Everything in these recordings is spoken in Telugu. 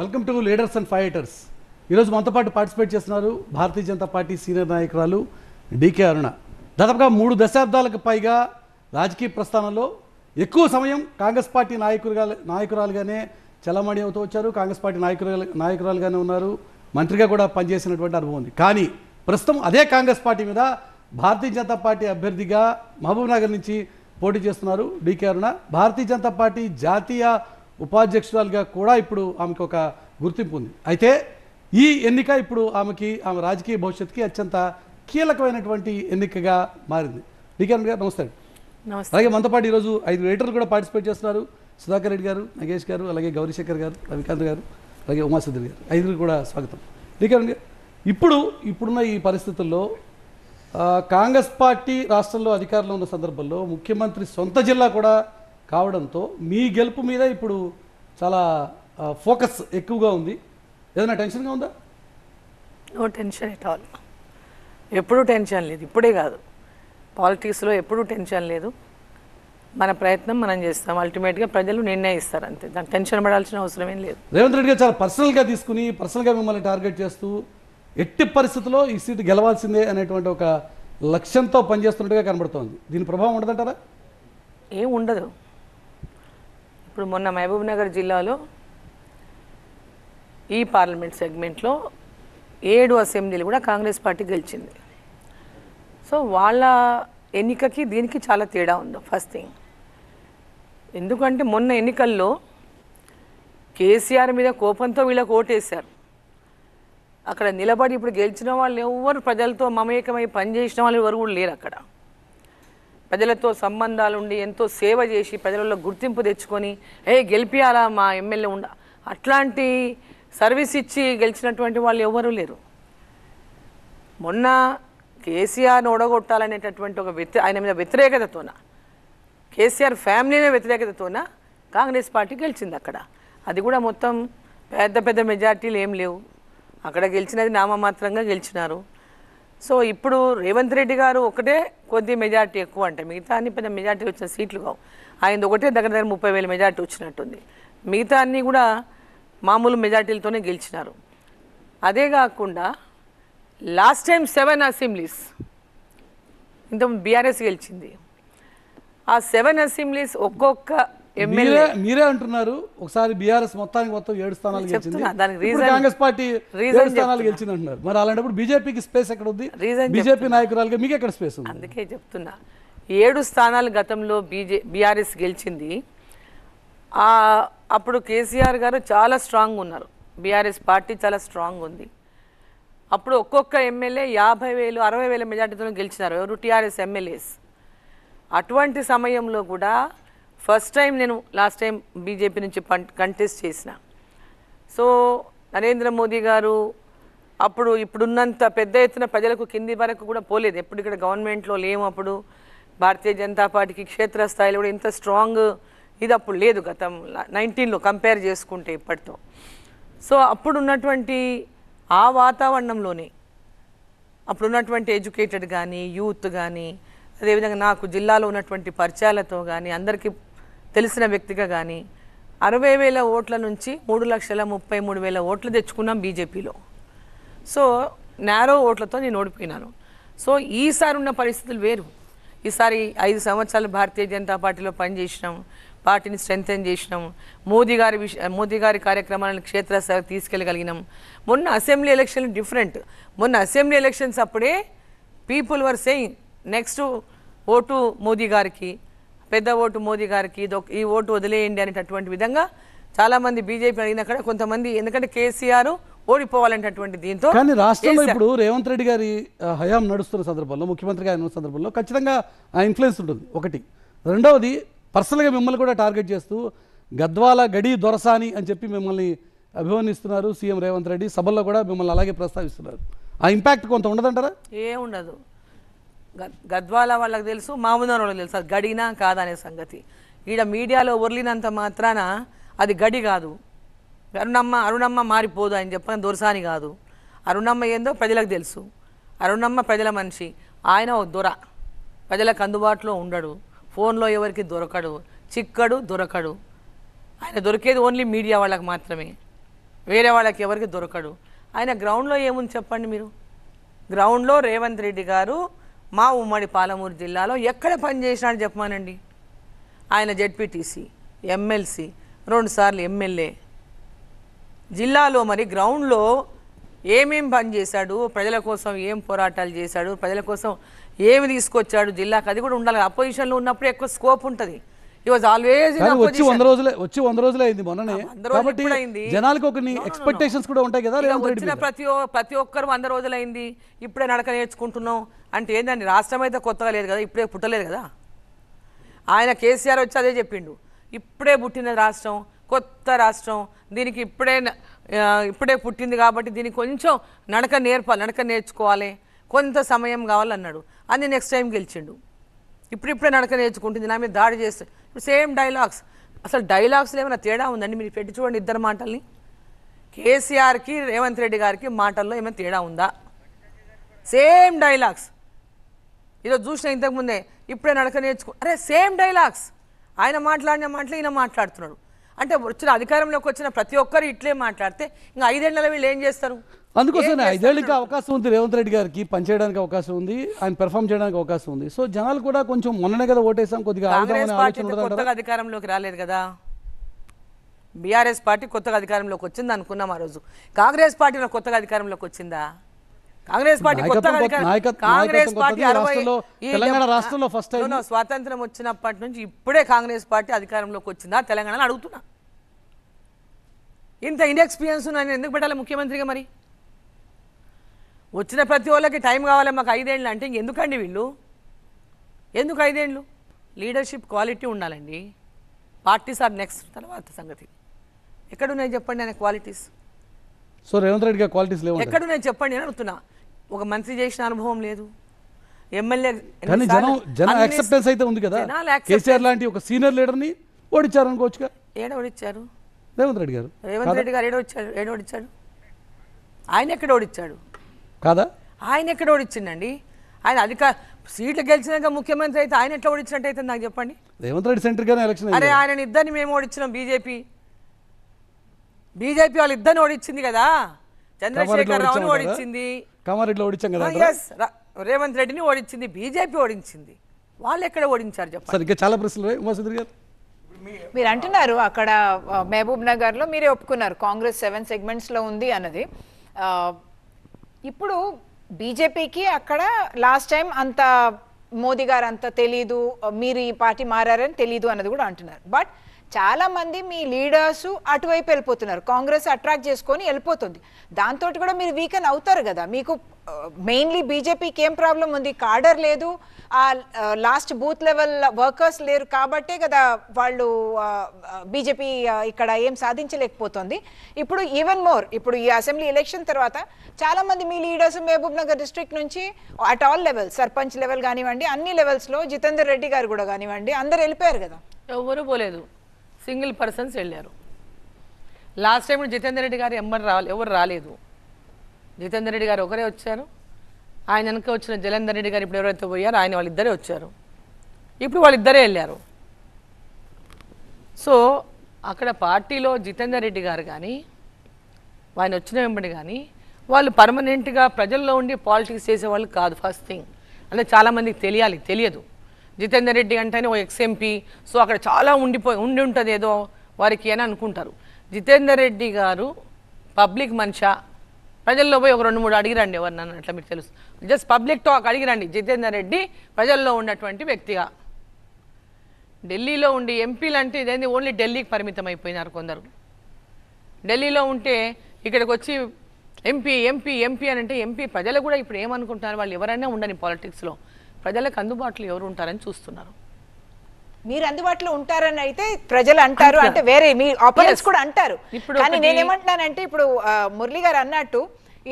Welcome to leaders and fighters. ఈరోజు మనతో పాటు పార్టిసిపేట్ చేస్తున్నారు భారతీయ జనతా పార్టీ సీనియర్ నాయకురాలు డీకే అరుణ. దాదాపుగా 3 దశాబ్దాలకు పైగా రాజకీయ ప్రస్థానంలో ఎక్కువ సమయం కాంగ్రెస్ పార్టీ నాయకురాలుగానే చలమణి అవుతూ వచ్చారు. కాంగ్రెస్ పార్టీ నాయకురాలుగానే ఉన్నారు. మంత్రిగా కూడా పనిచేసినటువంటి అనుభవం ఉంది. కానీ ప్రస్తుతం అదే కాంగ్రెస్ పార్టీ మీద భారతీయ జనతా పార్టీ అభ్యర్థిగా మహబూబ్ నగర్ నుంచి పోటీ చేస్తున్నారు డీకే అరుణ. భారతీయ జనతా పార్టీ జాతీయ ఉపాధ్యక్షురాలుగా కూడా ఇప్పుడు ఆమెకు ఒక గుర్తింపు ఉంది. అయితే ఈ ఎన్నిక ఇప్పుడు ఆమె రాజకీయ భవిష్యత్తుకి అత్యంత కీలకమైనటువంటి ఎన్నికగా మారింది. డీకే అరుణ గారు నమస్తే. అలాగే మనతో పాటు ఈరోజు 5 లీడర్లు కూడా పార్టిసిపేట్ చేస్తున్నారు. సుధాకర్ రెడ్డి గారు, నగేష్ గారు, అలాగే గౌరీశంకర్ గారు, రవికాంత్ గారు, అలాగే ఉమాసుద్దర్ గారు, 5 కూడా స్వాగతం. డీకే అరుణ గారు, ఇప్పుడున్న ఈ పరిస్థితుల్లో కాంగ్రెస్ పార్టీ రాష్ట్రంలో అధికారంలో ఉన్న సందర్భంలో ముఖ్యమంత్రి సొంత జిల్లా కూడా కావడంతో మీ గెలుపు మీద ఇప్పుడు చాలా ఫోకస్ ఎక్కువగా ఉంది. ఏదైనా టెన్షన్గా ఉందా? No tension at all. ఎప్పుడూ టెన్షన్ లేదు, ఇప్పుడే కాదు, పాలిటిక్స్లో ఎప్పుడూ టెన్షన్ లేదు. మన ప్రయత్నం మనం చేస్తాం, అల్టిమేట్గా ప్రజలు నిర్ణయిస్తారు, అంతే. దానికి టెన్షన్ పడాల్సిన అవసరం ఏం లేదు. రేవంత్ రెడ్డి గారు చాలా పర్సనల్గా తీసుకుని పర్సనల్గా మిమ్మల్ని టార్గెట్ చేస్తూ ఎట్టి పరిస్థితుల్లో ఈ సీటు గెలవాల్సిందే అనేటువంటి ఒక లక్ష్యంతో పనిచేస్తున్నట్టుగా కనబడుతోంది. దీని ప్రభావం ఉండదంటారా? ఏం ఉండదు. ఇప్పుడు మొన్న మహబూబ్ నగర్ జిల్లాలో ఈ పార్లమెంట్ సెగ్మెంట్లో 7 అసెంబ్లీలు కూడా కాంగ్రెస్ పార్టీ గెలిచింది. సో వాళ్ళ ఎన్నికకి దీనికి చాలా తేడా ఉంది. ఫస్ట్ థింగ్, ఎందుకంటే మొన్న ఎన్నికల్లో కేసీఆర్ మీద కోపంతో వీళ్ళకి ఓటేశారు. అక్కడ నిలబడి ఇప్పుడు గెలిచిన వాళ్ళు ఎవరు ప్రజలతో మమేకమై పనిచేసిన వాళ్ళు ఎవరు కూడా లేరు. అక్కడ ప్రజలతో సంబంధాలు ఉండి ఎంతో సేవ చేసి ప్రజలలో గుర్తింపు తెచ్చుకొని గెలిపియాలా మా ఎమ్మెల్యే అట్లాంటి సర్వీస్ ఇచ్చి గెలిచినటువంటి వాళ్ళు ఎవరూ లేరు. మొన్న కేసీఆర్ని ఓడగొట్టాలనేటటువంటి ఆయన మీద వ్యతిరేకతతోన, కేసీఆర్ ఫ్యామిలీనే వ్యతిరేకతతోన కాంగ్రెస్ పార్టీ గెలిచింది అక్కడ. అది కూడా మొత్తం పెద్ద మెజార్టీలు ఏం లేవు. అక్కడ గెలిచినది నామమాత్రంగా గెలిచినారు. సో ఇప్పుడు రేవంత్ రెడ్డి గారు ఒకటే కొద్ది మెజార్టీ ఎక్కువ, అంటే మిగతా అన్ని పెద్ద మెజార్టీ వచ్చిన సీట్లు కావు. ఆయన ఒకటే దగ్గర 30,000 మెజార్టీ వచ్చినట్టుంది. మిగతా అన్నీ కూడా మామూలు మెజార్టీలతోనే గెలిచినారు. అదే కాకుండా లాస్ట్ టైం 7 అసెంబ్లీస్ ఇంత బీఆర్ఎస్ గెలిచింది. ఆ 7 అసెంబ్లీస్ ఒక్కొక్క ఎమ్మెల్యే మీరే అంటున్నారు. ఒకసారి బీఆర్ఎస్ మొత్తం 7 స్థానాలు గెలిచింది, కాంగ్రెస్ పార్టీ 7 స్థానాలు గెలిచింది అంటున్నారు. మరి అలాంటప్పుడు బీజేపీకి స్పేస్ ఎక్కడ ఉంది? బీజేపీ నాయకురాలుగా మీకు ఎక్కడ స్పేస్ ఉంది? అందుకే చెప్తున్నా, 7 స్థానాలు గతంలో బీఆర్ఎస్ గెలిచింది. అప్పుడు కేసీఆర్ గారు చాలా స్ట్రాంగ్ ఉన్నారు, బీఆర్ఎస్ పార్టీ చాలా స్ట్రాంగ్ ఉంది. అప్పుడు ఒక్కొక్క ఎమ్మెల్యే 50,000 60,000 మెజార్టీతో గెలిచినారు, ఎవరు? TRS MLAs. అటువంటి సమయంలో కూడా ఫస్ట్ టైం నేను లాస్ట్ టైం బీజేపీ నుంచి కంటెస్ట్ చేసిన. సో నరేంద్ర మోదీ గారు అప్పుడు ఇప్పుడున్నంత పెద్ద ఎత్తున ప్రజలకు కింది వరకు కూడా పోలేదు. ఎప్పుడు ఇక్కడ గవర్నమెంట్లో లేము. అప్పుడు భారతీయ జనతా పార్టీకి క్షేత్రస్థాయిలో కూడా ఇంత స్ట్రాంగ్ ఇది అప్పుడు లేదు, గతం 19లో కంపేర్ చేసుకుంటే ఇప్పటితో. సో అప్పుడు ఉన్నటువంటి ఆ వాతావరణంలోనే అప్పుడున్నటువంటి ఎడ్యుకేటెడ్ కానీ యూత్ కానీ, అదేవిధంగా నాకు జిల్లాలో ఉన్నటువంటి పరిచయాలతో కానీ, అందరికీ తెలిసిన వ్యక్తిగా కానీ 60,000 ఓట్ల నుంచి 3,33,000 ఓట్లు తెచ్చుకున్నాం బీజేపీలో. సో నేరో ఓట్లతో నేను ఓడిపోయినాను. సో ఈసారి ఉన్న పరిస్థితులు వేరు. ఈసారి 5 సంవత్సరాలు భారతీయ జనతా పార్టీలో పనిచేసినాం, పార్టీని స్ట్రెంథెన్ చేసినాం, మోదీ గారి కార్యక్రమాలను క్షేత్రస్థాయికి తీసుకెళ్ళగలిగినాం. మొన్న అసెంబ్లీ ఎలక్షన్లు డిఫరెంట్. మొన్న అసెంబ్లీ ఎలక్షన్స్ అప్పుడే people were saying next vote Modi గారికి, పెద్ద ఓటు మోదీ గారికి, ఈ ఓటు వదిలేయండి అనేటటువంటి విధంగా చాలామంది బీజేపీ అడిగినక్కడ కొంతమంది, ఎందుకంటే కేసీఆర్ ఓడిపోవాలనేటటువంటి దీంతో. కానీ రాష్ట్రంలో ఇప్పుడు రేవంత్ రెడ్డి గారి హయాం నడుస్తున్న సందర్భంలో, ముఖ్యమంత్రిగా ఉన్న సందర్భంలో ఖచ్చితంగా ఆ ఇన్ఫ్లుయెన్స్ ఉంటుంది ఒకటి. రెండవది, పర్సనల్గా మిమ్మల్ని కూడా టార్గెట్ చేస్తూ గద్వాల గడి దొరసాని అని చెప్పి మిమ్మల్ని అభివర్ణిస్తున్నారు సీఎం రేవంత్ రెడ్డి. సభల్లో కూడా మిమ్మల్ని అలాగే ప్రస్తావిస్తున్నారు. ఆ ఇంపాక్ట్ కొంత ఉండదంటారా? ఏముండదు. గద్వాల వాళ్ళకి తెలుసు, మామూలు వాళ్ళకి తెలుసు అది గడినా కాదనే సంగతి. ఈడ మీడియాలో ఒర్లినంత మాత్రాన అది గడి కాదు. అరుణమ్మ మారిపోదు అని చెప్పని దొరసాని కాదు. అరుణమ్మ ఏందో ప్రజలకు తెలుసు. అరుణమ్మ ప్రజల మనిషి. ఆయన ఓ దొర, ప్రజలకు అందుబాటులో ఉండడు, ఫోన్లో ఎవరికి దొరకడు, చిక్కడు, దొరకడు. ఆయన దొరికేది ఓన్లీ మీడియా వాళ్ళకి మాత్రమే. వేరే వాళ్ళకి ఎవరికి దొరకడు. ఆయన గ్రౌండ్లో ఏముంది చెప్పండి మీరు? గ్రౌండ్లో రేవంత్ రెడ్డి గారు మా ఉమ్మడి పాలమూరు జిల్లాలో ఎక్కడ పనిచేసినాడు చెప్పమానండి. ఆయన జెడ్పీటీసీ, ఎమ్మెల్సీ, 2 సార్లు ఎమ్మెల్యే. జిల్లాలో మరి గ్రౌండ్లో ఏమేం పని చేశాడు, ప్రజల కోసం ఏం పోరాటాలు చేశాడు, ప్రజల కోసం ఏమి తీసుకొచ్చాడు జిల్లాకు, అది కూడా ఉండాలి. అపోజిషన్లో ఉన్నప్పుడు ఎక్కువ స్కోప్ ఉంటుంది. ఈ వాజ్ ఆల్వేస్ వచ్చి 100 రోజులే అయింది మొన్ననే. కాబట్టి జనాలకు ఒక ఎక్స్పెక్టేషన్స్ కూడా ఉంటాయి కదా. వచ్చిన ప్రతి ఒక్కరు 100 రోజులైంది, ఇప్పుడే నడక నేర్చుకుంటున్నాం అంటే ఏందండి? రాష్ట్రం అయితే కొత్తగా లేదు కదా, ఇప్పుడే పుట్టలేదు కదా. ఆయన కేసీఆర్ వచ్చి అదే చెప్పిండు, ఇప్పుడే పుట్టిన రాష్ట్రం, కొత్త రాష్ట్రం, దీనికి ఇప్పుడే పుట్టింది కాబట్టి దీనికి కొంచెం నడక నేర్చుకోవాలి, కొంత సమయం కావాలన్నాడు. అన్ని నెక్స్ట్ టైం గెలిచిండు. ఇప్పుడిప్పుడే నడక నేర్చుకుంటుంది, నా మీద దాడి చేస్తే సేమ్ డైలాగ్స్. అసలు డైలాగ్స్లో ఏమైనా తేడా ఉందండి? మీరు పెట్టి చూడండి ఇద్దరు మాటల్ని. కేసీఆర్కి రేవంత్ రెడ్డి గారికి మాటల్లో ఏమైనా తేడా ఉందా? Same dialogues. ఈరోజు చూసిన ఇంతకుముందే ఇప్పుడే నడక అరే సేమ్ డైలాగ్స్. ఆయన మాట్లాడిన మాటలు ఈయన మాట్లాడుతున్నాడు. అంటే అధికారంలోకి వచ్చిన ప్రతి ఒక్కరు ఇట్లే మాట్లాడితే ఇంకా 5 ఏళ్లలో వీళ్ళు ఏం చేస్తారు? అందుకోసం 5 ఏళ్ళకి అవకాశం ఉంది రేవంత్ రెడ్డి గారికి, పనిచేయడానికి అవకాశం ఉంది, ఆయన పెర్ఫామ్ చేయడానికి అవకాశం ఉంది. సో జనాలు కూడా కొంచెం మొన్ననే కదా ఓటేసాం, కొద్దిగా కొత్తగా అధికారంలోకి రాలేదు కదా. బీఆర్ఎస్ పార్టీ కొత్తగా అధికారంలోకి వచ్చింది అనుకున్నాం ఆ రోజు. కాంగ్రెస్ పార్టీ కొత్తగా అధికారంలోకి వచ్చిందా? కాంగ్రెస్ పార్టీ స్వాతంత్రం వచ్చినప్పటి నుంచి ఇప్పుడే కాంగ్రెస్ పార్టీ అధికారంలోకి వచ్చిందా తెలంగాణలో అడుగుతున్నా. ఇంత ఇన్ఎక్స్పీరియన్స్ నేను ఎందుకు పెట్టాలి ముఖ్యమంత్రిగా? మరి వచ్చిన ప్రతి వాళ్ళకి టైం కావాలి, మాకు 5 ఏళ్ళు అంటే ఇంకెందుకండి వీళ్ళు? ఎందుకు 5 ఏళ్ళు? లీడర్షిప్ క్వాలిటీ ఉండాలండి. పార్టీస్ ఆర్ నెక్స్ట్ తర్వాత సంగతి. ఎక్కడున్నాయి చెప్పండి ఆయన క్వాలిటీస్? సో రేవంత్ రెడ్డి గారి క్వాలిటీస్ లేవు ఎక్కడున్నాయి చెప్పండి అని అడుగుతున్నా. ఒక మంత్రి చేసిన అనుభవం లేదు, ఎమ్మెల్యే యాక్సెప్టెన్స్ అయితే ఉంది కదా. కేసీఆర్ లాంటి ఒక సీనియర్ లీడర్ని ఓడించారు అనుకోవచ్చుగా. ఓడించారు రేవంత్ రెడ్డి గారు. ఏడ ఓడించాడు? ఆయన ఎక్కడ ఓడించాడు కాదా? ఆయన ఎక్కడ ఓడించిండండి? ఆయన సీట్లు గెలిచినాక ముఖ్యమంత్రి అయితే ఆయన ఎట్లా ఓడించినట్టు అయితే నాకు చెప్పండి. రేవంత్ రెడ్డి సెంటర్ గానే ఎలక్షన్. అరే ఆయన ఇద్దరిని మేము ఓడించినాం. బీజేపీ వాళ్ళు ఇద్దరిని ఓడించింది కదా. చంద్రశేఖర్ రావుని ఓడించింది, కామారెడ్డిలో ఓడించాం కదా. రేవంత్ రెడ్డిని ఓడించింది, బీజేపీ ఓడించింది. వాళ్ళు ఎక్కడ ఓడించారు చెప్పండి? ఇంకా చాలా ప్రశ్నలు ఉమాసుందరి గారు. మీరు అంటున్నారు అక్కడ మహబూబ్ నగర్లో మీరే ఒప్పుకున్నారు కాంగ్రెస్ 7 సెగ్మెంట్స్లో ఉంది అన్నది. ఇప్పుడు బీజేపీకి అక్కడ లాస్ట్ టైం అంత మోదీ గారు అంత తెలీదు, మీరు ఈ పార్టీ మారని తెలీదు అన్నది కూడా అంటున్నారు. బట్ చాలా మంది మీ లీడర్స్ అటువైపు వెళ్ళిపోతున్నారు, కాంగ్రెస్ అట్రాక్ట్ చేసుకొని వెళ్ళిపోతుంది. దాంతో కూడా మీరు వీకెన్ అవుతారు కదా. మీకు మెయిన్లీ బీజేపీకి ఏం ప్రాబ్లం ఉంది? కాడర్ లేదు, ఆ లాస్ట్ బూత్ లెవెల్ వర్కర్స్ లేరు కాబట్టే కదా వాళ్ళు బీజేపీ ఇక్కడ ఏం సాధించలేకపోతుంది. ఇప్పుడు ఈవెన్ మోర్, ఇప్పుడు ఈ అసెంబ్లీ ఎలక్షన్ తర్వాత చాలా మంది మీ లీడర్స్ మహబూబ్ నగర్ డిస్ట్రిక్ట్ నుంచి at all level, sarpanch level కానివ్వండి, అన్ని లెవెల్స్లో జితేందర్ రెడ్డి గారు కూడా కానివ్వండి, అందరు వెళ్ళిపోయారు కదా. ఎవరు పోలేదు, సింగిల్ పర్సన్స్ వెళ్ళారు. లాస్ట్ టైం జితేందర్ రెడ్డి గారు ఎవరు రాలేదు. జితేందర్ రెడ్డి గారు ఒకరే వచ్చారు. ఆయన వెనక వచ్చిన జలంధర్ రెడ్డి గారు ఇప్పుడు ఎవరైతే పోయారో ఆయన వాళ్ళిద్దరే వచ్చారు. ఇప్పుడు వాళ్ళిద్దరే వెళ్ళారు. సో అక్కడ పార్టీలో జితేందర్ రెడ్డి గారు కానీ ఆయన వచ్చిన వెంబడి కానీ వాళ్ళు పర్మనెంట్గా ప్రజల్లో ఉండి పాలిటిక్స్ చేసేవాళ్ళు కాదు. ఫస్ట్ థింగ్ అంటే చాలామందికి తెలియదు. జితేందర్ రెడ్డి అంటేనే ఓ ఎక్స్ఎంపీ, సో అక్కడ చాలా ఉండి ఉంటుంది ఏదో వారికి అని అనుకుంటారు. జితేందర్ రెడ్డి గారు పబ్లిక్ మనిషా? ప్రజల్లో పోయి ఒక 2-3 అడిగిరండి ఎవరినన్నా, అట్లా మీకు తెలుసు. జస్ట్ పబ్లిక్ టాక్ అడిగిరండి. జితేందర్ రెడ్డి ప్రజల్లో ఉన్నటువంటి వ్యక్తిగా. ఢిల్లీలో ఉండి ఎంపీలు అంటే ఇదేంది ఓన్లీ ఢిల్లీకి పరిమితం అయిపోయినారు కొందరు. ఢిల్లీలో ఉంటే ఇక్కడికి వచ్చి ఎంపీ అని అంటే ఎంపీ ప్రజలు కూడా ఇప్పుడు ఏమనుకుంటున్నారు? వాళ్ళు ఎవరైనా ఉండని పాలిటిక్స్లో ప్రజలకు అందుబాటులో ఎవరు ఉంటారని చూస్తున్నారు. మీరు అందుబాటులో ఉంటారని అయితే ప్రజలు అంటారు, అంటే వేరే మీ ఆపోనెంట్స్ కూడా అంటారు. కానీ నేనేమంటున్నానంటే ఇప్పుడు మురళి గారు అన్నట్టు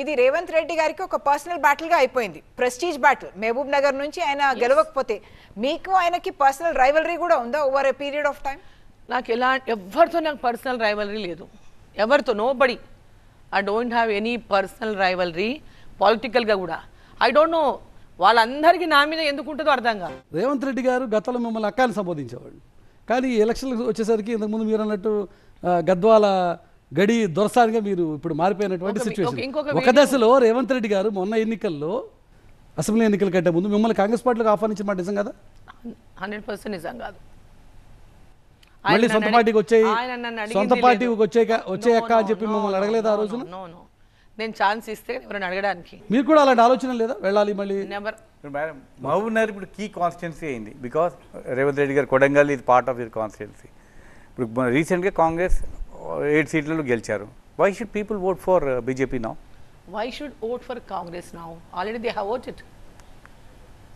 ఇది రేవంత్ రెడ్డి గారికి ఒక పర్సనల్ బ్యాటిల్ గా అయిపోయింది, ప్రెస్టీజ్ బ్యాటిల్. మహబూబ్ నగర్ నుంచి ఆయన గెలవకపోతే మీకు ఆయనకి పర్సనల్ రైవలరీ కూడా ఉందా over a period of time? నాకు ఎవరితో నాకు పర్సనల్ రైవలరీ లేదు, ఎవరితో. Nobody. I don't have any personal rivalry పొలిటికల్గా కూడా. ఐ డోంట్ నో వాళ్ళందరికీ నా మీద ఎందుకు ఉంటుందో అర్థం కాదు. రేవంత్ రెడ్డి గారు గతంలో మిమ్మల్ని అక్కాని సంబోధించేవాళ్ళు, కానీ ఎలక్షన్లు వచ్చేసరికి ఇంతకుముందు మీరు అన్నట్టు గద్వాల గడి దొరసానిగా మీరు ఇప్పుడు మారిపోయినటువంటి సిచ్యువేషన్. ఇంకొక ఒక దశలో రేవంత్ రెడ్డి గారు మొన్న ఎన్నికల్లో అసెంబ్లీ ఎన్నికల కంటే ముందు మిమ్మల్ని కాంగ్రెస్ పార్టీలోకి ఆహ్వానించిన మాట నిజం కదా? 100% నిజం కాదు. మళ్ళీ సొంత పార్టీకి వచ్చాయి, ఆయన నన్ను అడిగింది సొంత పార్టీకి లేదు. వచ్చేయక్క అని చెప్పి మిమ్మల్ని అడగలేదు ఆ రోజున? నో నేను ఛాన్స్ ఇస్తే ఎవరైనా అడగడానికి మీరు కూడా అలాంటి ఆలోచన లేదా వెళ్ళాలి మళ్ళీ? నెవర్. మేడం మహబూబ్ నగర్ ఇప్పుడు కీ కాన్స్టిట్యున్సీ అయింది బికాస్ రేవంత్ రెడ్డి గారు కొడంగల్ ఇది పార్ట్ ఆఫ్ హిర్ కాన్స్టిట్యున్సీ. ఇప్పుడు రీసెంట్గా కాంగ్రెస్ 8 సీట్లలో గెలిచారు. Why should people vote for BJP now? Why should vote for Congress now? Already they have voted.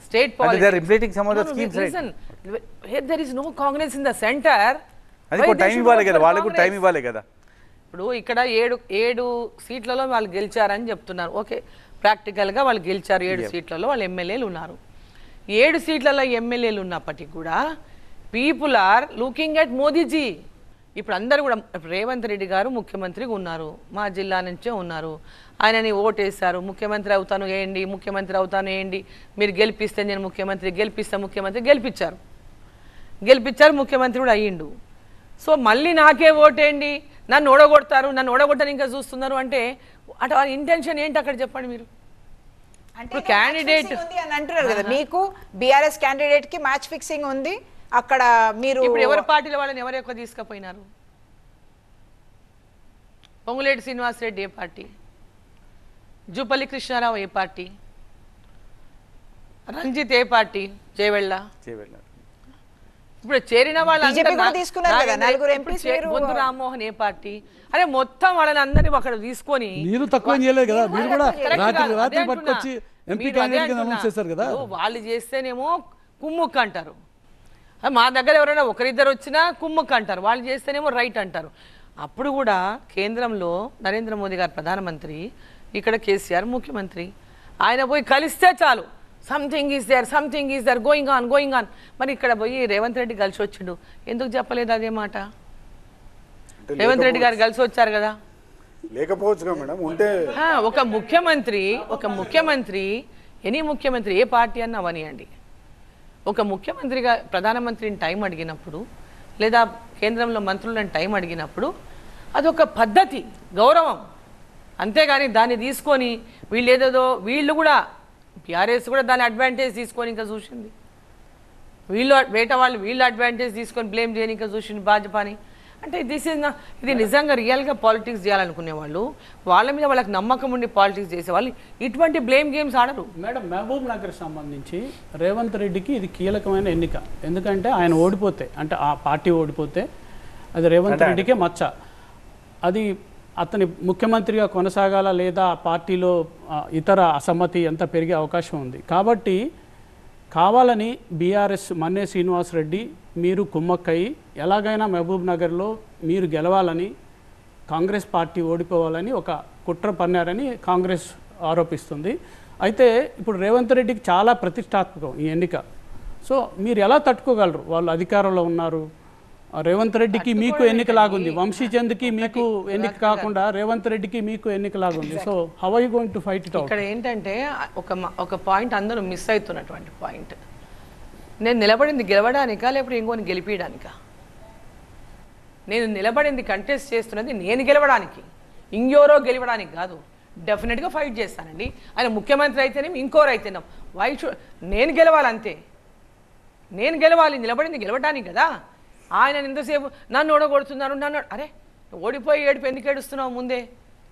State And politics. they are implementing some of the schemes, right? Listen, here there is no Congress in the center. అది Why కూడా they టైం should ఇవ్వాలి vote కదా, for వాళ్ళకు టైం Congress? ఇవ్వాలి కదా. ఇప్పుడు ఇక్కడ ఏడు సీట్లలో వాళ్ళు గెలిచారని చెప్తున్నారు. ఓకే, ప్రాక్టికల్గా వాళ్ళు గెలిచారు. 7 సీట్లలో వాళ్ళు ఎమ్మెల్యేలు ఉన్నారు. 7 సీట్లలో ఎమ్మెల్యేలు ఉన్నప్పటికీ కూడా people are looking at Modiji. ఇప్పుడు అందరూ కూడా రేవంత్ రెడ్డి గారు ముఖ్యమంత్రిగా ఉన్నారు, మా జిల్లా నుంచే ఉన్నారు. ఆయనని ఓటేశారు, ముఖ్యమంత్రి అవుతాను వేయండి, ముఖ్యమంత్రి అవుతాను వేయండి, మీరు గెలిపిస్తే నేను ముఖ్యమంత్రి, గెలిపించారు, ముఖ్యమంత్రి కూడా అయ్యిండు. సో మళ్ళీ నాకే ఓటేయండి, నన్ను ఓడగొడతారు, నన్ను ఓడగొట్టని ఇంకా చూస్తున్నారు అంటే అటు ఆ ఇంటెన్షన్ ఏంటి అక్కడ చెప్పండి మీరు? అంటే క్యాండిడేట్ ఉంది అని అంటున్నారు కదా, మీకు బీఆర్ఎస్ క్యాండిడేట్ కి మ్యాచ్ ఫిక్సింగ్ ఉంది అక్కడ. మీరు ఇప్పుడు ఎవరి పార్టీలో వాళ్ళని ఎవరు ఎక్కువ తీసుకుపోయినారు? పొంగులేటి శ్రీనివాసరెడ్డి ఏ పార్టీ, జూపల్లి కృష్ణారావు ఏ పార్టీ, రంజిత్ ఏ పార్టీ, జయవెళ్ళ. ఇప్పుడు చేరిన BJP కూడా తీసుకున్నారు కదా, 4 ఎంపీస్ మీరు. బొందు రామ్మోహన్ ఏ పార్టీ? అరే మొత్తం వాళ్ళని అందరినీ అక్కడ తీసుకొని మీరు తక్కువ ఏం చేయలేదు కదా, మీరు కూడా Correct రాత్రి కాదు, రాత్రి అదే పట్టుకొచ్చి అంటున్నా. ఎంపీ మీరు అదే క్యాండిడేట్ కింద అంటున్నా. అనౌన్స్ చేశారు కదా. ఓ, వాళ్ళు చేస్తేనేమో కుమ్ముక్ అంటారు, మా దగ్గర ఎవరైనా ఒకరిద్దరు వచ్చినా కుమ్ముక్ అంటారు, వాళ్ళు చేస్తేనేమో రైట్ అంటారు. అప్పుడు కూడా కేంద్రంలో నరేంద్ర మోదీ గారు ప్రధానమంత్రి, ఇక్కడ కేసీఆర్ ముఖ్యమంత్రి. ఆయన పోయి కలిస్తే చాలు, something is there going on. మరి ఇక్కడ పోయి రేవంత్ రెడ్డి కలిసి వచ్చిండు, ఎందుకు చెప్పలేదు అదే మాట? రేవంత్ రెడ్డి గారు కలిసి వచ్చారు కదా. లేకపోవచ్చు మేడం, ఉంటే ఒక ముఖ్యమంత్రి ఎనీ ముఖ్యమంత్రి ఏ పార్టీ అన్నా అవనియండి, ఒక ముఖ్యమంత్రిగా ప్రధానమంత్రిని టైం అడిగినప్పుడు లేదా కేంద్రంలో మంత్రులను టైం అడిగినప్పుడు అదొక పద్ధతి, గౌరవం. అంతేగాని దాన్ని తీసుకొని వీళ్ళు కూడా టీఆర్ఎస్ కూడా దాని అడ్వాంటేజ్ తీసుకొని ఇంకా చూసింది, వీళ్ళు అడ్వాంటేజ్ తీసుకొని బ్లేమ్ చేయని ఇంకా చూసింది భాజపాని. అంటే ఇది నిజంగా రియల్గా పాలిటిక్స్ చేయాలనుకునే వాళ్ళు, వాళ్ళ మీద వాళ్ళకి నమ్మకం ఉండి పాలిటిక్స్ చేసేవాళ్ళు ఇటువంటి బ్లేమ్ గేమ్స్ ఆడరు. మేడం, మహబూబ్ నగర్ సంబంధించి రేవంత్ రెడ్డికి ఇది కీలకమైన ఎన్నిక. ఎందుకంటే ఆయన ఓడిపోతే, అంటే ఆ పార్టీ ఓడిపోతే అది రేవంత్ రెడ్డికే మచ్చ. అది అతని ముఖ్యమంత్రిగా కొనసాగాల లేదా ఆ పార్టీలో ఇతర అసమ్మతి ఎంత పెరిగే అవకాశం ఉంది. కాబట్టి కావాలని బీఆర్ఎస్ మన్నే శ్రీనివాసరెడ్డి మీరు కుమ్మక్కయి ఎలాగైనా మహబూబ్ నగర్లో మీరు గెలవాలని, కాంగ్రెస్ పార్టీ ఓడిపోవాలని ఒక కుట్ర పన్నారని కాంగ్రెస్ ఆరోపిస్తుంది. అయితే ఇప్పుడు రేవంత్ రెడ్డికి చాలా ప్రతిష్టాత్మకం ఈ ఎన్నిక. సో మీరు ఎలా తట్టుకోగలరు? వాళ్ళు అధికారంలో ఉన్నారు, రేవంత్ రెడ్డికి మీకు ఎన్నికలాగుంది, వంశీచంద్కి మీకు ఎన్నిక కాకుండా రేవంత్ రెడ్డికి మీకు ఎన్నికలాగుంది. So how are you going to fight it out? ఇక్కడ ఏంటంటే ఒక పాయింట్ అందరూ మిస్ అవుతున్నటువంటి పాయింట్, నేను నిలబడింది గెలవడానికా లేకపోతే ఇంకోని గెలిపించడానికా? నేను నిలబడింది కంటెస్ట్ చేస్తున్నది నేను గెలవడానికి, ఇంకెవరో గెలవడానికి కాదు. డెఫినెట్గా ఫైట్ చేస్తానండి. ఆయన ముఖ్యమంత్రి అయితేనేం ఇంకోరు అయితేనేం నేను గెలవాలంతే, నేను గెలవాలి, నిలబడింది గెలవడానికి కదా. ఆయన ఎంతసేపు నన్ను ఓడగొడుతున్నారు, అరే ఓడిపోయి ఎందుకు ఏడుస్తున్నావు? ముందే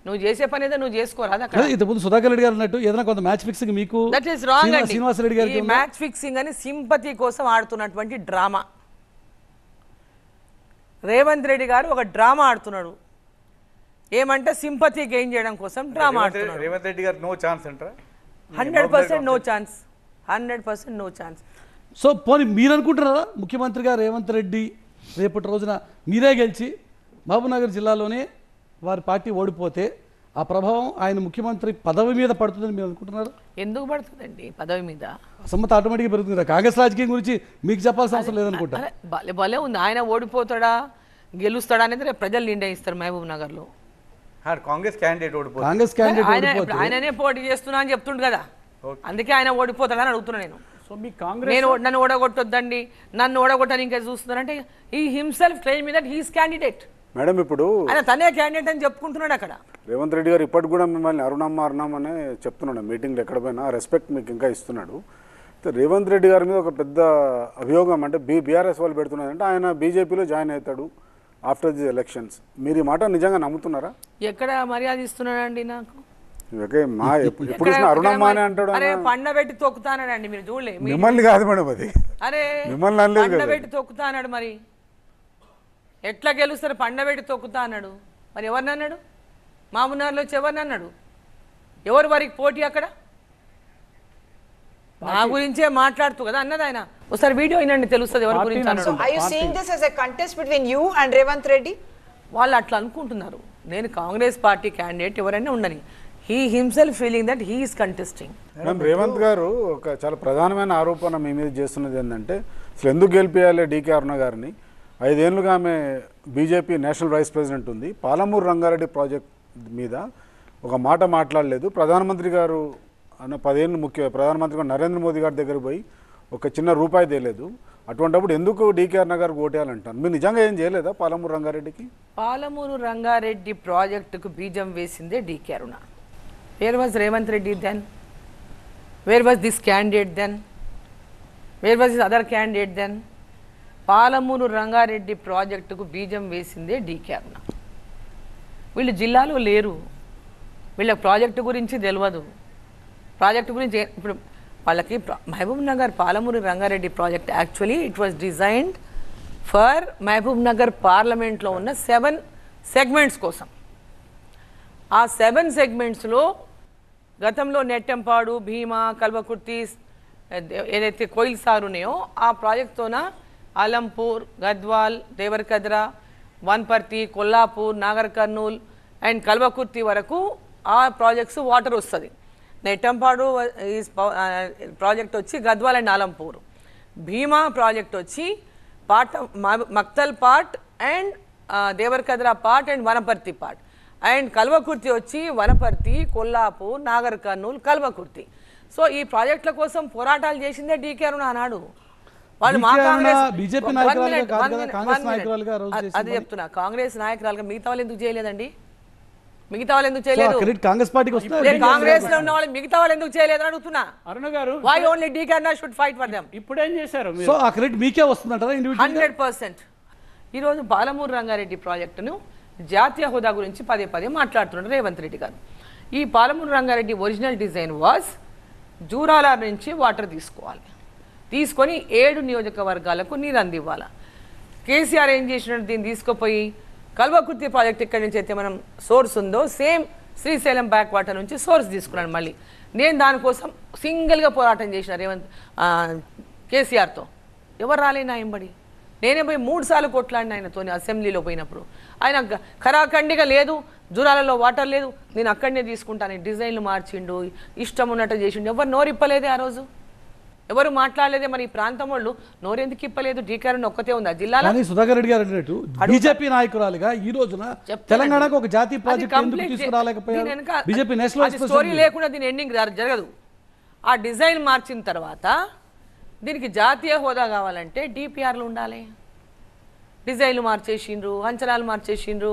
నువ్వు చేసే పని ఏదో నువ్వు చేసుకోరాదు. అక్కడ ఇంతకుముందు సుధాకర్ రెడ్డి గారు అన్నట్టు ఏదైనా కొంత మ్యాచ్ ఫిక్సింగ్ మీకు దట్ ఈస్ రాంగ్ అండి. శ్రీనివాసరెడ్డి గారికి మ్యాచ్ ఫిక్సింగ్ అని సింపతి కోసం ఆడుతున్నటువంటి డ్రామా. రేవంత్ రెడ్డి గారు ఒక డ్రామా ఆడుతున్నాడు, ఏమంటే సింపతి గెయిన్ చేయడం కోసం డ్రామా ఆడుతున్నాడు. రేవంత్ రెడ్డి గారు నో ఛాన్స్ అంటారా? 100% no chance, 100% no chance. So పోనీ మీరు అనుకుంటున్నారా ముఖ్యమంత్రిగా రేవంత్ రెడ్డి రేపటి రోజున మీరే గెలిచి మహబూబ్నగర్ జిల్లాలోనే వారి పార్టీ ఓడిపోతే ఆ ప్రభావం ఆయన ముఖ్యమంత్రి పదవి మీద పడుతుందని మీరు అనుకుంటున్నారు? ఎందుకు పడుతుందండి పదవి మీద? అసమ్మతి ఆటోమేటిక్గా పెరుగుతుంది కదా. కాంగ్రెస్ రాజకీయం గురించి మీకు చెప్పాల్సిన అవసరం లేదనుకుంటా. భలే ఉంది. ఆయన ఓడిపోతాడా గెలుస్తాడా అనేది రేపు ప్రజలు నిర్ణయిస్తారు మహబూబ్ నగర్లో. కాంగ్రెస్ క్యాండిడేట్ ఓడిపోతుంది. కాంగ్రెస్ క్యాండిడేట్ ఆయననే పోటీ చేస్తున్నా అని చెప్తుండు కదా, అందుకే ఆయన ఓడిపోతాడని అడుగుతున్నా నేను. సో మీ కాంగ్రెస్ నన్ను ఓడగొట్టొద్దండి, నన్ను ఓడగొట్టని ఇంకా చూస్తున్నారంటే ఈ himself claim that he's candidate. Madam ఇప్పుడు ఆయన తనే క్యాండిడేట్ అని చెప్పుకుంటున్నాడు అక్కడ. రేవంత్ రెడ్డి గారు ఇప్పటికి కూడా మిమ్మల్ని అరుణమ్మనే చెప్తున్నాడు మీటింగ్లో ఎక్కడ పోయినా, రెస్పెక్ట్ మీకు ఇంకా ఇస్తున్నాడు. రేవంత్ రెడ్డి గారి మీద ఒక పెద్ద అభియోగం అంటే బీఆర్ఎస్ వాళ్ళు పెడుతున్నారంటే ఆయన బీజేపీలో జాయిన్ అవుతాడు ఆఫ్టర్ ది ఎలక్షన్స్. మీరు ఈ మాట నిజంగా నమ్ముతున్నారా? ఎక్కడ మర్యాద ఇస్తున్నాడండి నాకు? ఎప్పుడు అరుణమ్మ అని అంటాడు. అరే పండబెట్టి తొక్కుతానండి, మీరు చూడలే. మిమ్మల్ని కాదు మేడం, అది అరే మిమ్మల్ని అనలేదు కదా. పండబెట్టి తొక్కుతానాడు, మరి ఎట్లా గెలుస్తారు? పండబెట్టి తొక్కుతా అన్నాడు. మరి ఎవరిని అన్నాడు? మామూనార్లో వచ్చి ఎవరిని అన్నాడు? ఎవరు వారికి పోటీ అక్కడ? నా గురించే మాట్లాడుతూ కదా అన్నది ఆయన. ఒకసారి వీడియో వినండి, తెలుస్తుంది ఎవరి గురించి అన్నాడు. Are you seeing this as a contest between you and Revanth Reddy? వాళ్ళు అట్లా అనుకుంటున్నారు. నేను కాంగ్రెస్ పార్టీ క్యాండిడేట్ ఎవరైనా ఉండని, he himself feeling that he is contesting. Madam Revanth గారు ఒక చాలా ప్రధానమైన ఆరోపణ మీ మీద చేస్తున్నది ఏంటంటే, అసలు ఎందుకు గెలిపియాలి డీకే అరుణ గారిని? 5 ఏళ్ళుగా ఆమె బీజేపీ నేషనల్ వైస్ ప్రెసిడెంట్ ఉంది. పాలమూరు రంగారెడ్డి ప్రాజెక్ట్ మీద ఒక మాట మాట్లాడలేదు. ప్రధానమంత్రి గారు అన్న 10 ఏళ్ళు ప్రధానమంత్రి గారు నరేంద్ర మోదీ గారి దగ్గర పోయి ఒక చిన్న రూపాయి తేలేదు. అటువంటిప్పుడు ఎందుకు డీకే అరుణ గారు ఓటేయాలంటారు? మీరు నిజంగా ఏం చేయలేదా పాలమూరు రంగారెడ్డికి? పాలమూరు రంగారెడ్డి ప్రాజెక్టుకు బీజం వేసిందే DK Aruna. Where was Revanth Reddy then? Where was this candidate then? Where was this other candidate then? Palamuru Rangareddy ప్రాజెక్టుకు బీజం వేసిందే డీకే అరుణ. వీళ్ళు జిల్లాలో లేరు, వీళ్ళ ప్రాజెక్టు గురించి తెలియదు. ప్రాజెక్టు గురించి ఇప్పుడు వాళ్ళకి Mahabubnagar Palamuru Rangareddy project actually it was designed for Mahabubnagar పార్లమెంట్లో ఉన్న 7 సెగ్మెంట్స్ కోసం. ఆ 7 సెగ్మెంట్స్లో గతంలో నెట్టెంపాడు, భీమా, కల్వకుర్తి, ఏదైతే కోయిల్ సార్ ఉన్నాయో ఆ ప్రాజెక్ట్తోన ఆలంపూర్, గద్వాల్, దేవరకద్ర, వన్పర్తి, కొల్లాపూర్, నాగర్ కర్నూల్ అండ్ కల్వకుర్తి వరకు ఆ ప్రాజెక్ట్స్ వాటర్ వస్తుంది. నెట్టంపాడు ప్రాజెక్ట్ వచ్చి గద్వాల్ అండ్ ఆలంపూర్, భీమా ప్రాజెక్ట్ వచ్చి Makthal part and Devarakadra part and Wanaparthy part, and Kalwakurthy వచ్చి వనపర్తి, కొల్లాపూర్, నాగర్ కర్నూల్, కల్వకుర్తి. సో ఈ ప్రాజెక్టుల కోసం పోరాటాలు చేసిందే డీకే అరుణ ఆనాడు. వాళ్ళు మా కాంగ్రెస్ అది చెప్తున్నా, కాంగ్రెస్ నాయకురాలుగా మిగతా వాళ్ళు ఎందుకు చేయలేదండి? మిగతా వాళ్ళు ఎందుకు చేయలేదు? కాంగ్రెస్ పార్టీకి కాంగ్రెస్ లో ఉన్న వాళ్ళు మిగతా వాళ్ళు ఎందుకు చేయలేదు అని అడుగుతున్నా. అరుణ గారు, why only DK Aruna should fight for them? ఇప్పుడు ఏం చేశారు? సో ఆ క్రెడిట్ మీకే వస్తుందంటారా? 100%. ఈరోజు పాలమూరు రంగారెడ్డి ప్రాజెక్టును జాతీయ హోదా గురించి పదే మాట్లాడుతున్నారు రేవంత్ రెడ్డి గారు. ఈ Palamuru Rangareddy original design was Jurala నుంచి వాటర్ తీసుకోవాలి, తీసుకొని 7 నియోజకవర్గాలకు నీరు అందివ్వాలి. కేసీఆర్ ఏం చేసినట్టు దీన్ని తీసుకుపోయి కల్వకుర్తి ప్రాజెక్ట్ ఎక్కడి నుంచి అయితే మనం సోర్స్ ఉందో సేమ్ శ్రీశైలం బ్యాక్ వాటర్ నుంచి సోర్స్ తీసుకున్నాను. మళ్ళీ నేను దానికోసం సింగిల్గా పోరాటం చేసిన కేసీఆర్తో. ఎవరు రాలే నా ఎంబడి? నేనే పోయి 3 సార్లు కొట్లాడిన ఆయనతో అసెంబ్లీలో పోయినప్పుడు. ఆయన ఖరాఖండిగా లేదు, జూరాలలో వాటర్ లేదు, నేను అక్కడనే తీసుకుంటాను, డిజైన్లు మార్చిండు, ఇష్టం ఉన్నట్టు చేసిండు. ఎవరు నోరిప్పలేదే ఆ రోజు, ఎవరు మాట్లాడలేదే. మరి ఈ ప్రాంతం వాళ్ళు నోరెందుకు ఇప్పలేదు? డీకే అరుణ ఒక్కతే ఉంది ఆ జిల్లాలో. సుధాకర్ రెడ్డి గారు అన్నట్టు బీజేపీ నాయకురాలుగా ఈ రోజున తెలంగాణకు ఒక జాతీయ ప్రాజెక్ట్ ఎందుకు తీసుకురాలేకపోయారు? బీజేపీ నేషనల్ స్టోరీ లేకుండా దీని ఎండింగ్ జరగదు. ఆ డిజైన్ మార్చిన తర్వాత దీనికి జాతీయ హోదా కావాలంటే డిపిఆర్లు ఉండాలి. డిజైన్లు మార్చేసిండ్రు, అంచనాలు మార్చేసిండ్రు,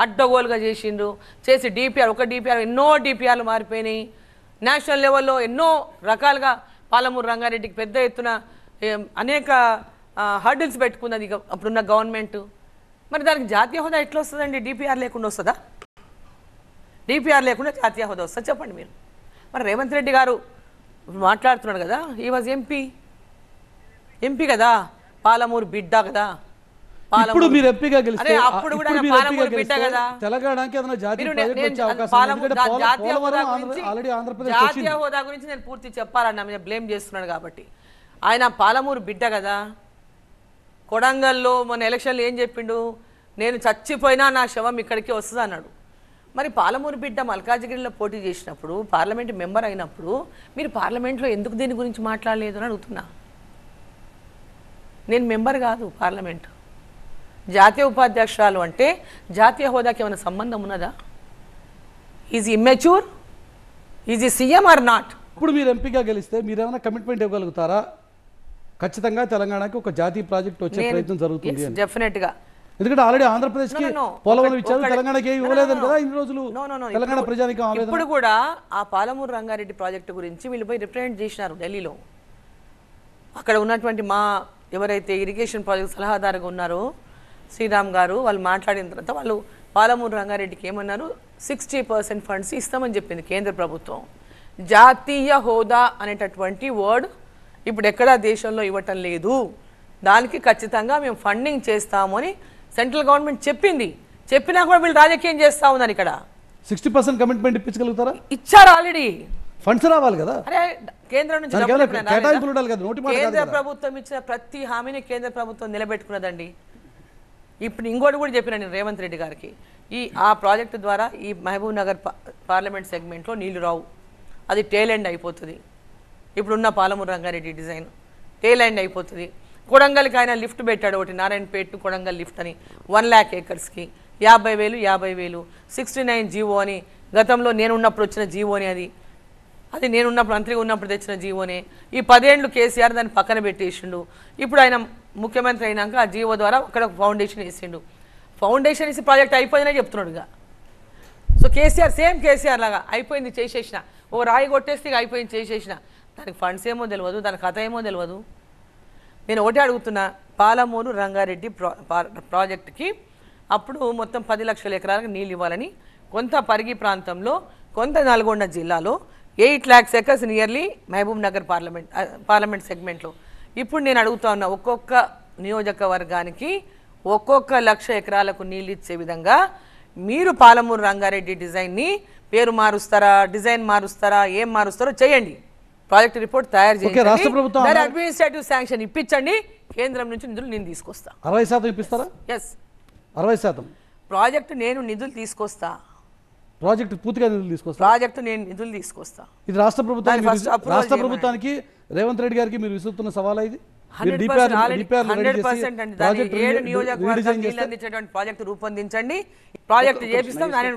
అడ్డగోలుగా చేసిండ్రు. చేసి డిపిఆర్ ఒక డిపిఆర్ ఎన్నో డిపిఆర్లు మారిపోయినాయి. నేషనల్ లెవెల్లో ఎన్నో రకాలుగా పాలమూరు రంగారెడ్డికి పెద్ద ఎత్తున అనేక హర్డిల్స్ పెట్టుకున్నది అప్పుడున్న గవర్నమెంట్. మరి దానికి జాతీయ హోదా ఎట్లా వస్తుందండి? డిపిఆర్ లేకుండా వస్తుందా? డిపిఆర్ లేకుండా జాతీయ హోదా వస్తుందా చెప్పండి మీరు? మరి రేవంత్ రెడ్డి గారు మాట్లాడుతున్నాడు కదా, ఈ వాజ్ ఎంపీ కదా, పాలమూరు బిడ్డ కదా. ఇప్పుడు మీరు ఎంపీగా గెలిస్తే అప్పుడు కూడా పాలమూరు బిడ్డ కదా. తెలంగాణకి ఏదైనా జాతీయ హోదా గురించి నేను పూర్తి చెప్పాలన్న మీద బ్లేమ్ చేస్తున్నాడు కాబట్టి. ఆయన పాలమూరు బిడ్డ కదా. కొడంగల్లో మొన్న ఎలక్షన్లు ఏం చెప్పిండు? నేను చచ్చిపోయినా నా శవం ఇక్కడికి వస్తుంది అన్నాడు. మరి పాలమూరు బిడ్డ మల్కాజిగిరిలో పోటీ చేసినప్పుడు, పార్లమెంట్ మెంబర్ అయినప్పుడు మీరు పార్లమెంట్లో ఎందుకు దీని గురించి మాట్లాడలేదు అని అడుగుతున్నా. నేను మెంబర్ కాదు పార్లమెంట్, జాతీయ ఉపాధ్యక్షురాలు. అంటే జాతీయ హోదాకి ఏమైనా సంబంధం ఉన్నదా? Is immature? ఈజ్ ఈ సీఎం ఆర్ నాట్? ఇప్పుడు మీరు ఎంపీగా గెలిస్తే మీరు ఏమైనా కమిట్మెంట్ ఇవ్వగలుగుతారా? ఖచ్చితంగా తెలంగాణకి ఒక జాతీయ ప్రాజెక్ట్ వచ్చే ప్రయత్నం జరుగుతుంది. డెఫినెట్గా ఎందుకంటే ఆల్రెడీ ఆంధ్రప్రదేశ్కి No, no, no. పోలవరం ఒకటి- ఇచ్చారు, ఒకటి- తెలంగాణకి ఏమి No, no, ఇవ్వలేదు no, కదా no. ఇన్ని రోజులు. No, no, no. తెలంగాణ ఇప్పుడు- ప్రజానికి ఆవేదన. ఇప్పుడు కూడా ఆ పాలమూరు రంగారెడ్డి ప్రాజెక్టు గురించి వీళ్ళు పోయి రిప్రజెంట్ చేసినారు ఢిల్లీలో. అక్కడ ఉన్నటువంటి మా ఎవరైతే ఇరిగేషన్ ప్రాజెక్ట్ సలహాదారుగా ఉన్నారో శ్రీరామ్ గారు, వాళ్ళు మాట్లాడిన తర్వాత వాళ్ళు పాలమూరు రంగారెడ్డికి ఏమన్నారు, 60% ఫండ్స్ ఇస్తామని చెప్పింది కేంద్ర ప్రభుత్వం. జాతీయ హోదా అనేటటువంటి వర్డ్ ఇప్పుడు ఎక్కడా దేశంలో ఇవ్వటం లేదు, దానికి ఖచ్చితంగా మేము ఫండింగ్ చేస్తాము అని సెంట్రల్ గవర్నమెంట్ చెప్పింది. చెప్పినా కూడా వీళ్ళు రాజకీయం చేస్తూ ఉన్నారు. ఇక్కడ 60% కమిట్మెంట్ ఇప్పించగలుగుతారా? ఇచ్చారు ఆల్రెడీ. ఫండ్స్ రావాలి కదా. అరే కేంద్రం నుంచి దానికి డబ్బులు ఏమైనా ఎప్పుడైనా కేటాయింపులు రాలేదా? ఉండాలి కదా, నోటి మాట కాదు కేంద్ర కదా. ప్రభుత్వం ఇచ్చిన ప్రతి హామీని కేంద్ర ప్రభుత్వం నిలబెట్టుకున్నదండి. ఇప్పుడు ఇంకోటి కూడా చెప్పిన నేను రేవంత్ రెడ్డి గారికి, ఆ ప్రాజెక్టు ద్వారా ఈ మహబూబ్ నగర్ పార్లమెంట్ సెగ్మెంట్లో నీళ్లు రావు, అది టేల్ ఎండ్ అయిపోతుంది. ఇప్పుడున్న పాలమూరు రంగారెడ్డి డిజైన్ టేల్ ఎండ్ అయిపోతుంది. కొడంగల్కి ఆయన లిఫ్ట్ పెట్టాడు ఒకటి, నారాయణపేట టు కొడంగల్ లిఫ్ట్ అని 1 lakh acresకి 50,000 69 జీవో అని, గతంలో నేనున్నప్పుడు వచ్చిన జీవోని అది నేనున్నప్పుడు మంత్రిగా ఉన్నప్పుడు తెచ్చిన జీవోనే. ఈ 10 ఏళ్ళు కేసీఆర్ దాన్ని పక్కన పెట్టేసిండు. ఇప్పుడు ఆయన ముఖ్యమంత్రి అయినాక ఆ జీవో ద్వారా అక్కడ ఫౌండేషన్ వేసిండు. ఫౌండేషన్ వేసి ప్రాజెక్ట్ అయిపోయిందనే చెప్తున్నాడుగా. సో కేసీఆర్ సేమ్ కేసీఆర్ లాగా అయిపోయింది చేసేసిన, ఓ రాయి కొట్టేస్తే అయిపోయింది చేసేసిన, దానికి ఫండ్స్ ఏమో తెలియదు, దాని కథ ఏమో తెలియదు. నేను ఒకటి అడుగుతున్నా, పాలమూరు రంగారెడ్డి ప్రాజెక్టుకి అప్పుడు మొత్తం 10 లక్షల ఎకరాలకు నీళ్ళు ఇవ్వాలని, కొంత పరిగి ప్రాంతంలో, కొంత నల్గొండ జిల్లాలో 8 lakhs acres nearly Mahabubnagar parliament సెగ్మెంట్లో. ఇప్పుడు నేను అడుగుతా ఉన్నా, ఒక్కొక్క నియోజకవర్గానికి ఒక్కొక్క 1,00,000 ఎకరాలకు నీళ్ళు ఇచ్చే విధంగా మీరు పాలమూరు రంగారెడ్డి డిజైన్ని పేరు మారుస్తారా, డిజైన్ మారుస్తారా, ఏం మారుస్తారో చేయండి. ప్రాజెక్ట్ రిపోర్ట్ తయారు ఓకే, రాష్ట్ర ప్రభుత్వం చేయండి, అడ్మినిస్ట్రేటివ్ శాంక్షన్ ఇప్పించండి, కేంద్రం నుంచి నిధులు నేను తీసుకొస్తా. 60% ఇప్పిస్తారా? ఎస్, 60%. ప్రాజెక్టు నేను నిధులు తీసుకొస్తా. ప్రాజెక్ట్ పూర్తిగా నిధులు తీసుకొస్తారు. ప్రాజెక్టు నేను నిధులు తీసుకొస్తా. ఇది రాష్ట్ర ప్రభుత్వానికి దాన్ని first approval చేయమని. ప్రభుత్వానికి రేవంత్ రెడ్డి గారికి మీరు విసురుతున్న సవాలా ఇది? 100% అండి. దాన్ని 7 నియోజకవర్గాలు నీళ్ళు అందించేటువంటి ప్రాజెక్టు రూపొందించండి, ప్రాజెక్టు చేపిస్తాం, దాన్ని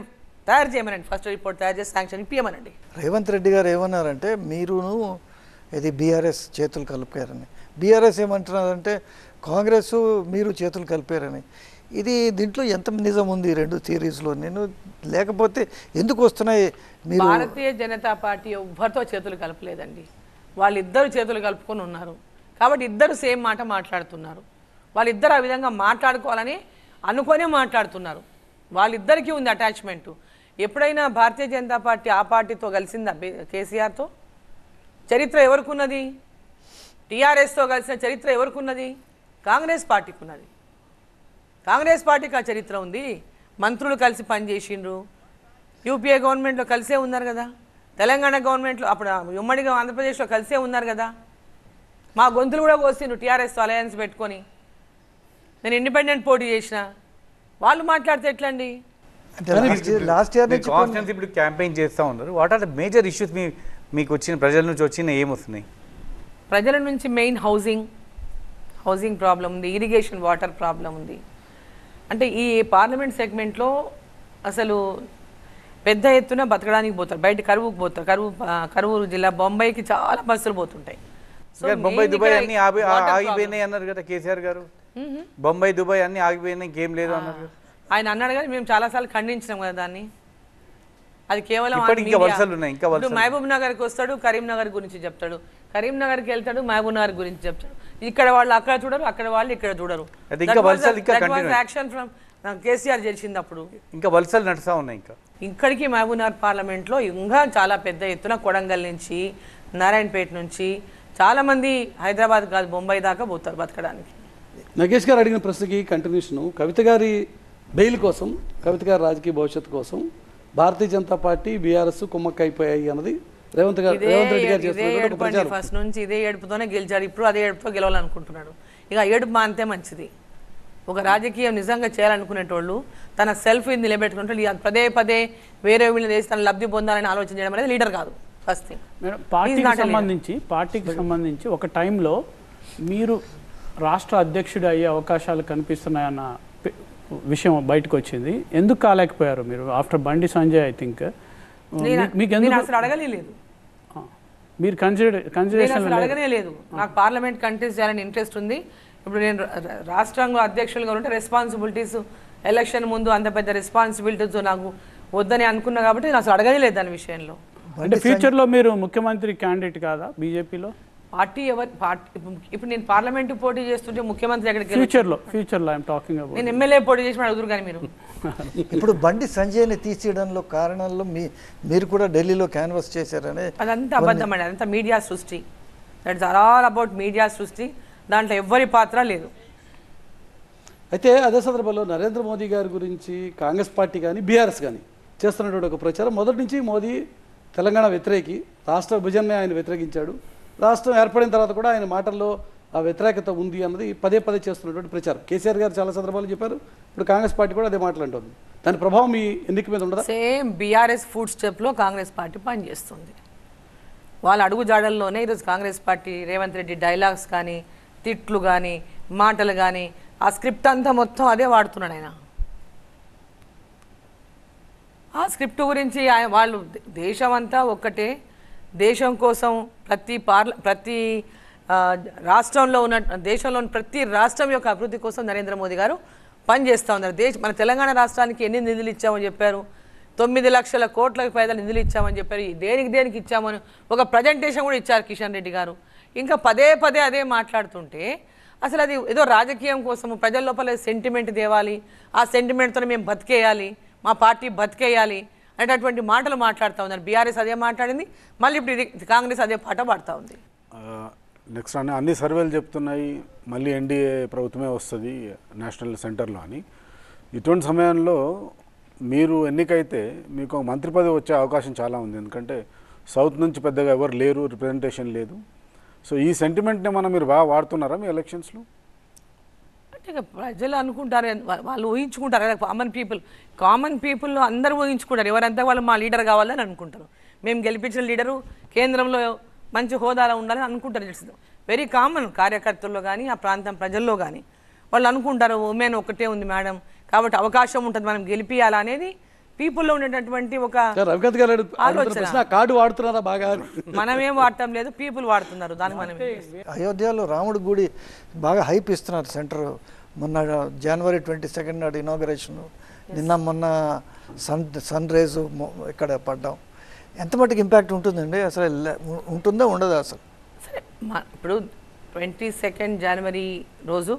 తయారు చేయమనండి, ఫస్ట్ రిపోర్ట్ తయారు చేసి శాంక్షన్ ఇప్పియమనండి. రేవంత్ రెడ్డి గారు ఏమన్నారంటే, మీరును ఇది బీఆర్ఎస్ చేతులు కలిపారని. బీఆర్ఎస్ ఏమంటున్నారంటే కాంగ్రెస్ మీరు చేతులు కలిపారని. ఇది దీంట్లో ఎంత నిజం ఉంది రెండు థియరీస్లో? నేను లేకపోతే ఎందుకు వస్తున్నాయి? మీరు భారతీయ జనతా పార్టీ ఎవ్వరితో చేతులు కలపలేదండి, వాళ్ళిద్దరు చేతులు కలుపుకొని ఉన్నారు. కాబట్టి ఇద్దరు సేమ్ మాట మాట్లాడుతున్నారు. వాళ్ళిద్దరు ఆ విధంగా మాట్లాడుకోవాలని అనుకునే మాట్లాడుతున్నారు. వాళ్ళిద్దరికీ ఉంది అటాచ్మెంటు. ఎప్పుడైనా భారతీయ జనతా పార్టీ ఆ పార్టీతో కలిసిందా కేసీఆర్తో? చరిత్ర ఎవరికి ఉన్నది? టీఆర్ఎస్తో కలిసిన చరిత్ర ఎవరికి ఉన్నది? కాంగ్రెస్ పార్టీకి ఉన్నది. కాంగ్రెస్ పార్టీకి ఆ చరిత్ర ఉంది. మంత్రులు కలిసి పనిచేసిండ్రు, యూపీఏ గవర్నమెంట్లో కలిసే ఉన్నారు కదా, తెలంగాణ గవర్నమెంట్లో అప్పుడు ఉమ్మడిగా ఆంధ్రప్రదేశ్లో కలిసే ఉన్నారు కదా. మా గొంతులు కూడా కోసిండ్రు టీఆర్ఎస్తో అలయన్స్ పెట్టుకొని. నేను ఇండిపెండెంట్ పోటీ చేసిన, వాళ్ళు మాట్లాడితే ఎట్లండి? లాస్ట్ ఇయర్ నుంచి కాన్స్టెన్సీ ఇప్పుడు క్యాంపెయిన్ చేస్తూ ఉన్నారు. What are the major issues మీకు వచ్చిన ప్రజల నుంచి వచ్చిన ఏమొస్తున్నాయి? ప్రజల నుంచి మెయిన్ హౌసింగ్ ప్రాబ్లం ఉంది, ఇరిగేషన్ వాటర్ ప్రాబ్లం ఉంది. అంటే ఈ పార్లమెంట్ సెగ్మెంట్లో అసలు పెద్ద ఎత్తున బతకడానికి పోతారు, బయట కరువుకు పోతారు. కరువు జిల్లా బొంబాయికి చాలా బస్సులు పోతుంటాయి. సో బొంబాయి దుబాయ్ అన్ని ఆగిపోయినాయి అన్నారు కదా కేసీఆర్ గారు. బొంబాయి దుబాయ్ అన్ని ఆగిపోయినాయి, ఇంకేం లేదు అన్నారు. ఆయన అన్నాడు కానీ మేము చాలాసార్లు ఖండించినాం కదా దాన్ని. అది కేవలం ఇంకా వలసలు ఉన్నాయి, ఇంకా వలసలు. మహబూబ్ నగర్కి వస్తాడు, కరీంనగర్ గురించి చెప్తాడు, కరీంనగర్కి వెళ్తాడు, మహబూబ్ నగర్ గురించి చెప్తాడు. ఇక్కడ వాళ్ళు అక్కడ చూడరు, అక్కడ వాళ్ళు ఇక్కడ చూడరు. యాక్షన్ ఫ్రమ్ కేసీఆర్ చేసింది అప్పుడు. ఇంకా వలసలు నడుస్తూ ఉన్నాయి. ఇక్కడికి మహబూబ్ నగర్ పార్లమెంట్లో ఇంకా చాలా పెద్ద ఎత్తున కొడంగల్ నుంచి, నారాయణపేట నుంచి చాలామంది హైదరాబాద్ కాదు బొంబాయి దాకా పోతారు బతకడానికి. నగేష్ గారు అడిగిన ప్రశ్నకి కంటిన్యూషను, కవిత గారి బెయిల్ కోసం, కవిత గారి రాజకీయ భవిష్యత్తు కోసం భారతీయ జనతా పార్టీ బీఆర్ఎస్ కుమ్మక్క అయిపోయాయి అన్నది రేవంత్ రెడ్డి గారు చేస్తున్న ప్రచారం. ఫస్ట్ నుంచి ఇదే ఏడుపుతోనే గెలిచాడు, ఇప్పుడు అదే ఏడుపుతో గెలవాలనుకుంటున్నాడు. ఇక ఏడుపు మాంతే మంచిది. ఒక రాజకీయం నిజంగా చేయాలనుకునేటోళ్ళు తన సెల్ఫ్ నిలబెట్టుకుంటే పదే పదే వేరే వీళ్ళు చేసి తన లబ్ధి పొందాలని ఆలోచన చేయడం అనేది లీడర్ కాదు. First thing. పార్టీకి సంబంధించి ఒక టైంలో మీరు రాష్ట్ర అధ్యక్షుడు అయ్యే అవకాశాలు కనిపిస్తున్నాయన్న విషయం బయటకు వచ్చింది. ఎందుకు కాలేకపోయారు మీరు? After Bandi Sanjay I think మీకు ఎందుకు అసలు అడగలేదు, మీరు కన్సిడరేషన్ అడగనే లేదు. నాకు పార్లమెంట్ కంటెస్ట్ చేయాలని ఇంట్రెస్ట్ ఉంది. ఇప్పుడు నేను రాష్ట్రంలో అధ్యక్షులుగా ఉంటే రెస్పాన్సిబిలిటీస్ ఎలక్షన్ ముందు అంత పెద్ద రెస్పాన్సిబిలిటీస్ నాకు వద్దని అనుకున్నా కాబట్టి నేను అసలు అడగనే లేదు దాని విషయంలో. అంటే ఫ్యూచర్లో మీరు ముఖ్యమంత్రి క్యాండిడేట్ కాదా బీజేపీలో? పార్టీ ఇప్పుడు నేను పార్లమెంటు పోటీ చేస్తుంటే ముఖ్యమంత్రి ఎక్కడికి ఫ్యూచర్లో ఐఎమ్ టాకింగ్ అబౌట్ నేను ఎమ్మెల్యే పోటీ చేసి అడుగుతారు కానీ మీరు ఇప్పుడు బండి సంజయ్ని తీసేయడంలో కారణాల్లో మీరు కూడా ఢిల్లీలో క్యాన్వాస్ చేశారనే అదంతా అబద్ధం అండి, అదంతా మీడియా సృష్టి. That is all about media సృష్టి, దాంట్లో ఎవ్వరి పాత్ర లేదు. అయితే అదే సందర్భంలో నరేంద్ర మోదీ గారి గురించి కాంగ్రెస్ పార్టీ కానీ బీఆర్ఎస్ కానీ చేస్తున్నటువంటి ఒక ప్రచారం మొదటి నుంచి మోదీ తెలంగాణ వ్యతిరేకి, రాష్ట్ర విభజననే ఆయన వ్యతిరేకించాడు, రాష్ట్రం ఏర్పడిన తర్వాత కూడా ఆయన మాటల్లో ఆ వ్యతిరేకత ఉంది అన్నది పదే పదే చేస్తున్నటువంటి ప్రచారం. కేసీఆర్ గారు చాలా సందర్భాలు చెప్పారు, ఇప్పుడు కాంగ్రెస్ పార్టీ కూడా అదే మాట్లాడుతుంది. దాని ప్రభావం మీ ఎన్నిక మీద ఉండదా? సేమ్ బీఆర్ఎస్ ఫుడ్ స్టెప్లో కాంగ్రెస్ పార్టీ పనిచేస్తుంది. వాళ్ళ అడుగు జాడల్లోనే ఈరోజు కాంగ్రెస్ పార్టీ రేవంత్ రెడ్డి డైలాగ్స్ కానీ, తిట్లు కానీ, మాటలు కానీ, ఆ స్క్రిప్ట్ అంతా మొత్తం అదే వాడుతున్నాడు ఆయన. ఆ స్క్రిప్ట్ గురించి వాళ్ళు దేశం అంతా ఒక్కటే, దేశం కోసం ప్రతి రాష్ట్రంలో ఉన్న దేశంలోని ప్రతి రాష్ట్రం యొక్క అభివృద్ధి కోసం నరేంద్ర మోదీ గారు పనిచేస్తూ ఉన్నారు. మన తెలంగాణ రాష్ట్రానికి ఎన్ని నిధులు ఇచ్చామని చెప్పారు, 9 లక్షల కోట్లకు పైగా నిధులు ఇచ్చామని చెప్పారు. దేనికి ఇచ్చామని ఒక ప్రజెంటేషన్ కూడా ఇచ్చారు కిషన్ రెడ్డి గారు. ఇంకా పదే పదే అదే మాట్లాడుతుంటే అసలు అది ఏదో రాజకీయం కోసము ప్రజల లోపల సెంటిమెంట్ తేవాలి, ఆ సెంటిమెంట్తో మేము బతికేయాలి, మా పార్టీ బతికేయాలి అనేటటువంటి మాటలు మాట్లాడుతూ ఉన్నారు. బీఆర్ఎస్ అదే మాట్లాడింది, మళ్ళీ ఇప్పుడు ఇది కాంగ్రెస్ అదే పాట పాడుతూ ఉంది. నెక్స్ట్ అన్ని సర్వేలు చెప్తున్నాయి మళ్ళీ ఎన్డీఏ ప్రభుత్వమే వస్తుంది నేషనల్ సెంటర్లో అని. ఇటువంటి సమయంలో మీరు ఎన్నికైతే మీకు మంత్రి పదవి వచ్చే అవకాశం చాలా ఉంది, ఎందుకంటే సౌత్ నుంచి పెద్దగా ఎవరు లేరు, రిప్రజెంటేషన్ లేదు. సో ఈ సెంటిమెంట్ని మీరు బాగా వాడుతున్నారా మీ ఎలక్షన్స్లో? అంటే ప్రజలు అనుకుంటారు, వాళ్ళు ఊహించుకుంటారు కదా. కామన్ పీపుల్ అందరూ ఊహించుకుంటారు, ఎవరంతా వాళ్ళు మా లీడర్ కావాలని అనుకుంటారు. మేము గెలిపించిన లీడరు కేంద్రంలో మంచి హోదాలో ఉండాలని అనుకుంటారు. It's very common. కార్యకర్తల్లో కానీ ఆ ప్రాంతం ప్రజల్లో కానీ వాళ్ళు అనుకుంటారు ఉమెన్ ఒకటే ఉంది మేడం, కాబట్టి అవకాశం ఉంటుంది మనం గెలిపియాలా అనేది పీపుల్లో ఉండేటటువంటి ఒక కార్డు వాడుతున్నారా బాగా? మనమేం వాడటం లేదు, పీపుల్ వాడుతున్నారు. దానికి మనం అయోధ్యలో రాముడి గుడి బాగా హైప్ ఇస్తున్నారు సెంటర్. మొన్న జనవరి 22 నాడు ఇనాగరేషన్, నిన్న మొన్న సన్ రేజ్ ఇక్కడ పడ్డాం. ఎంత మటుకు ఇంపాక్ట్ ఉంటుందండి అసలు? ఉంటుందా ఉండదా అసలు? సరే, ఇప్పుడు 22 జనవరి రోజు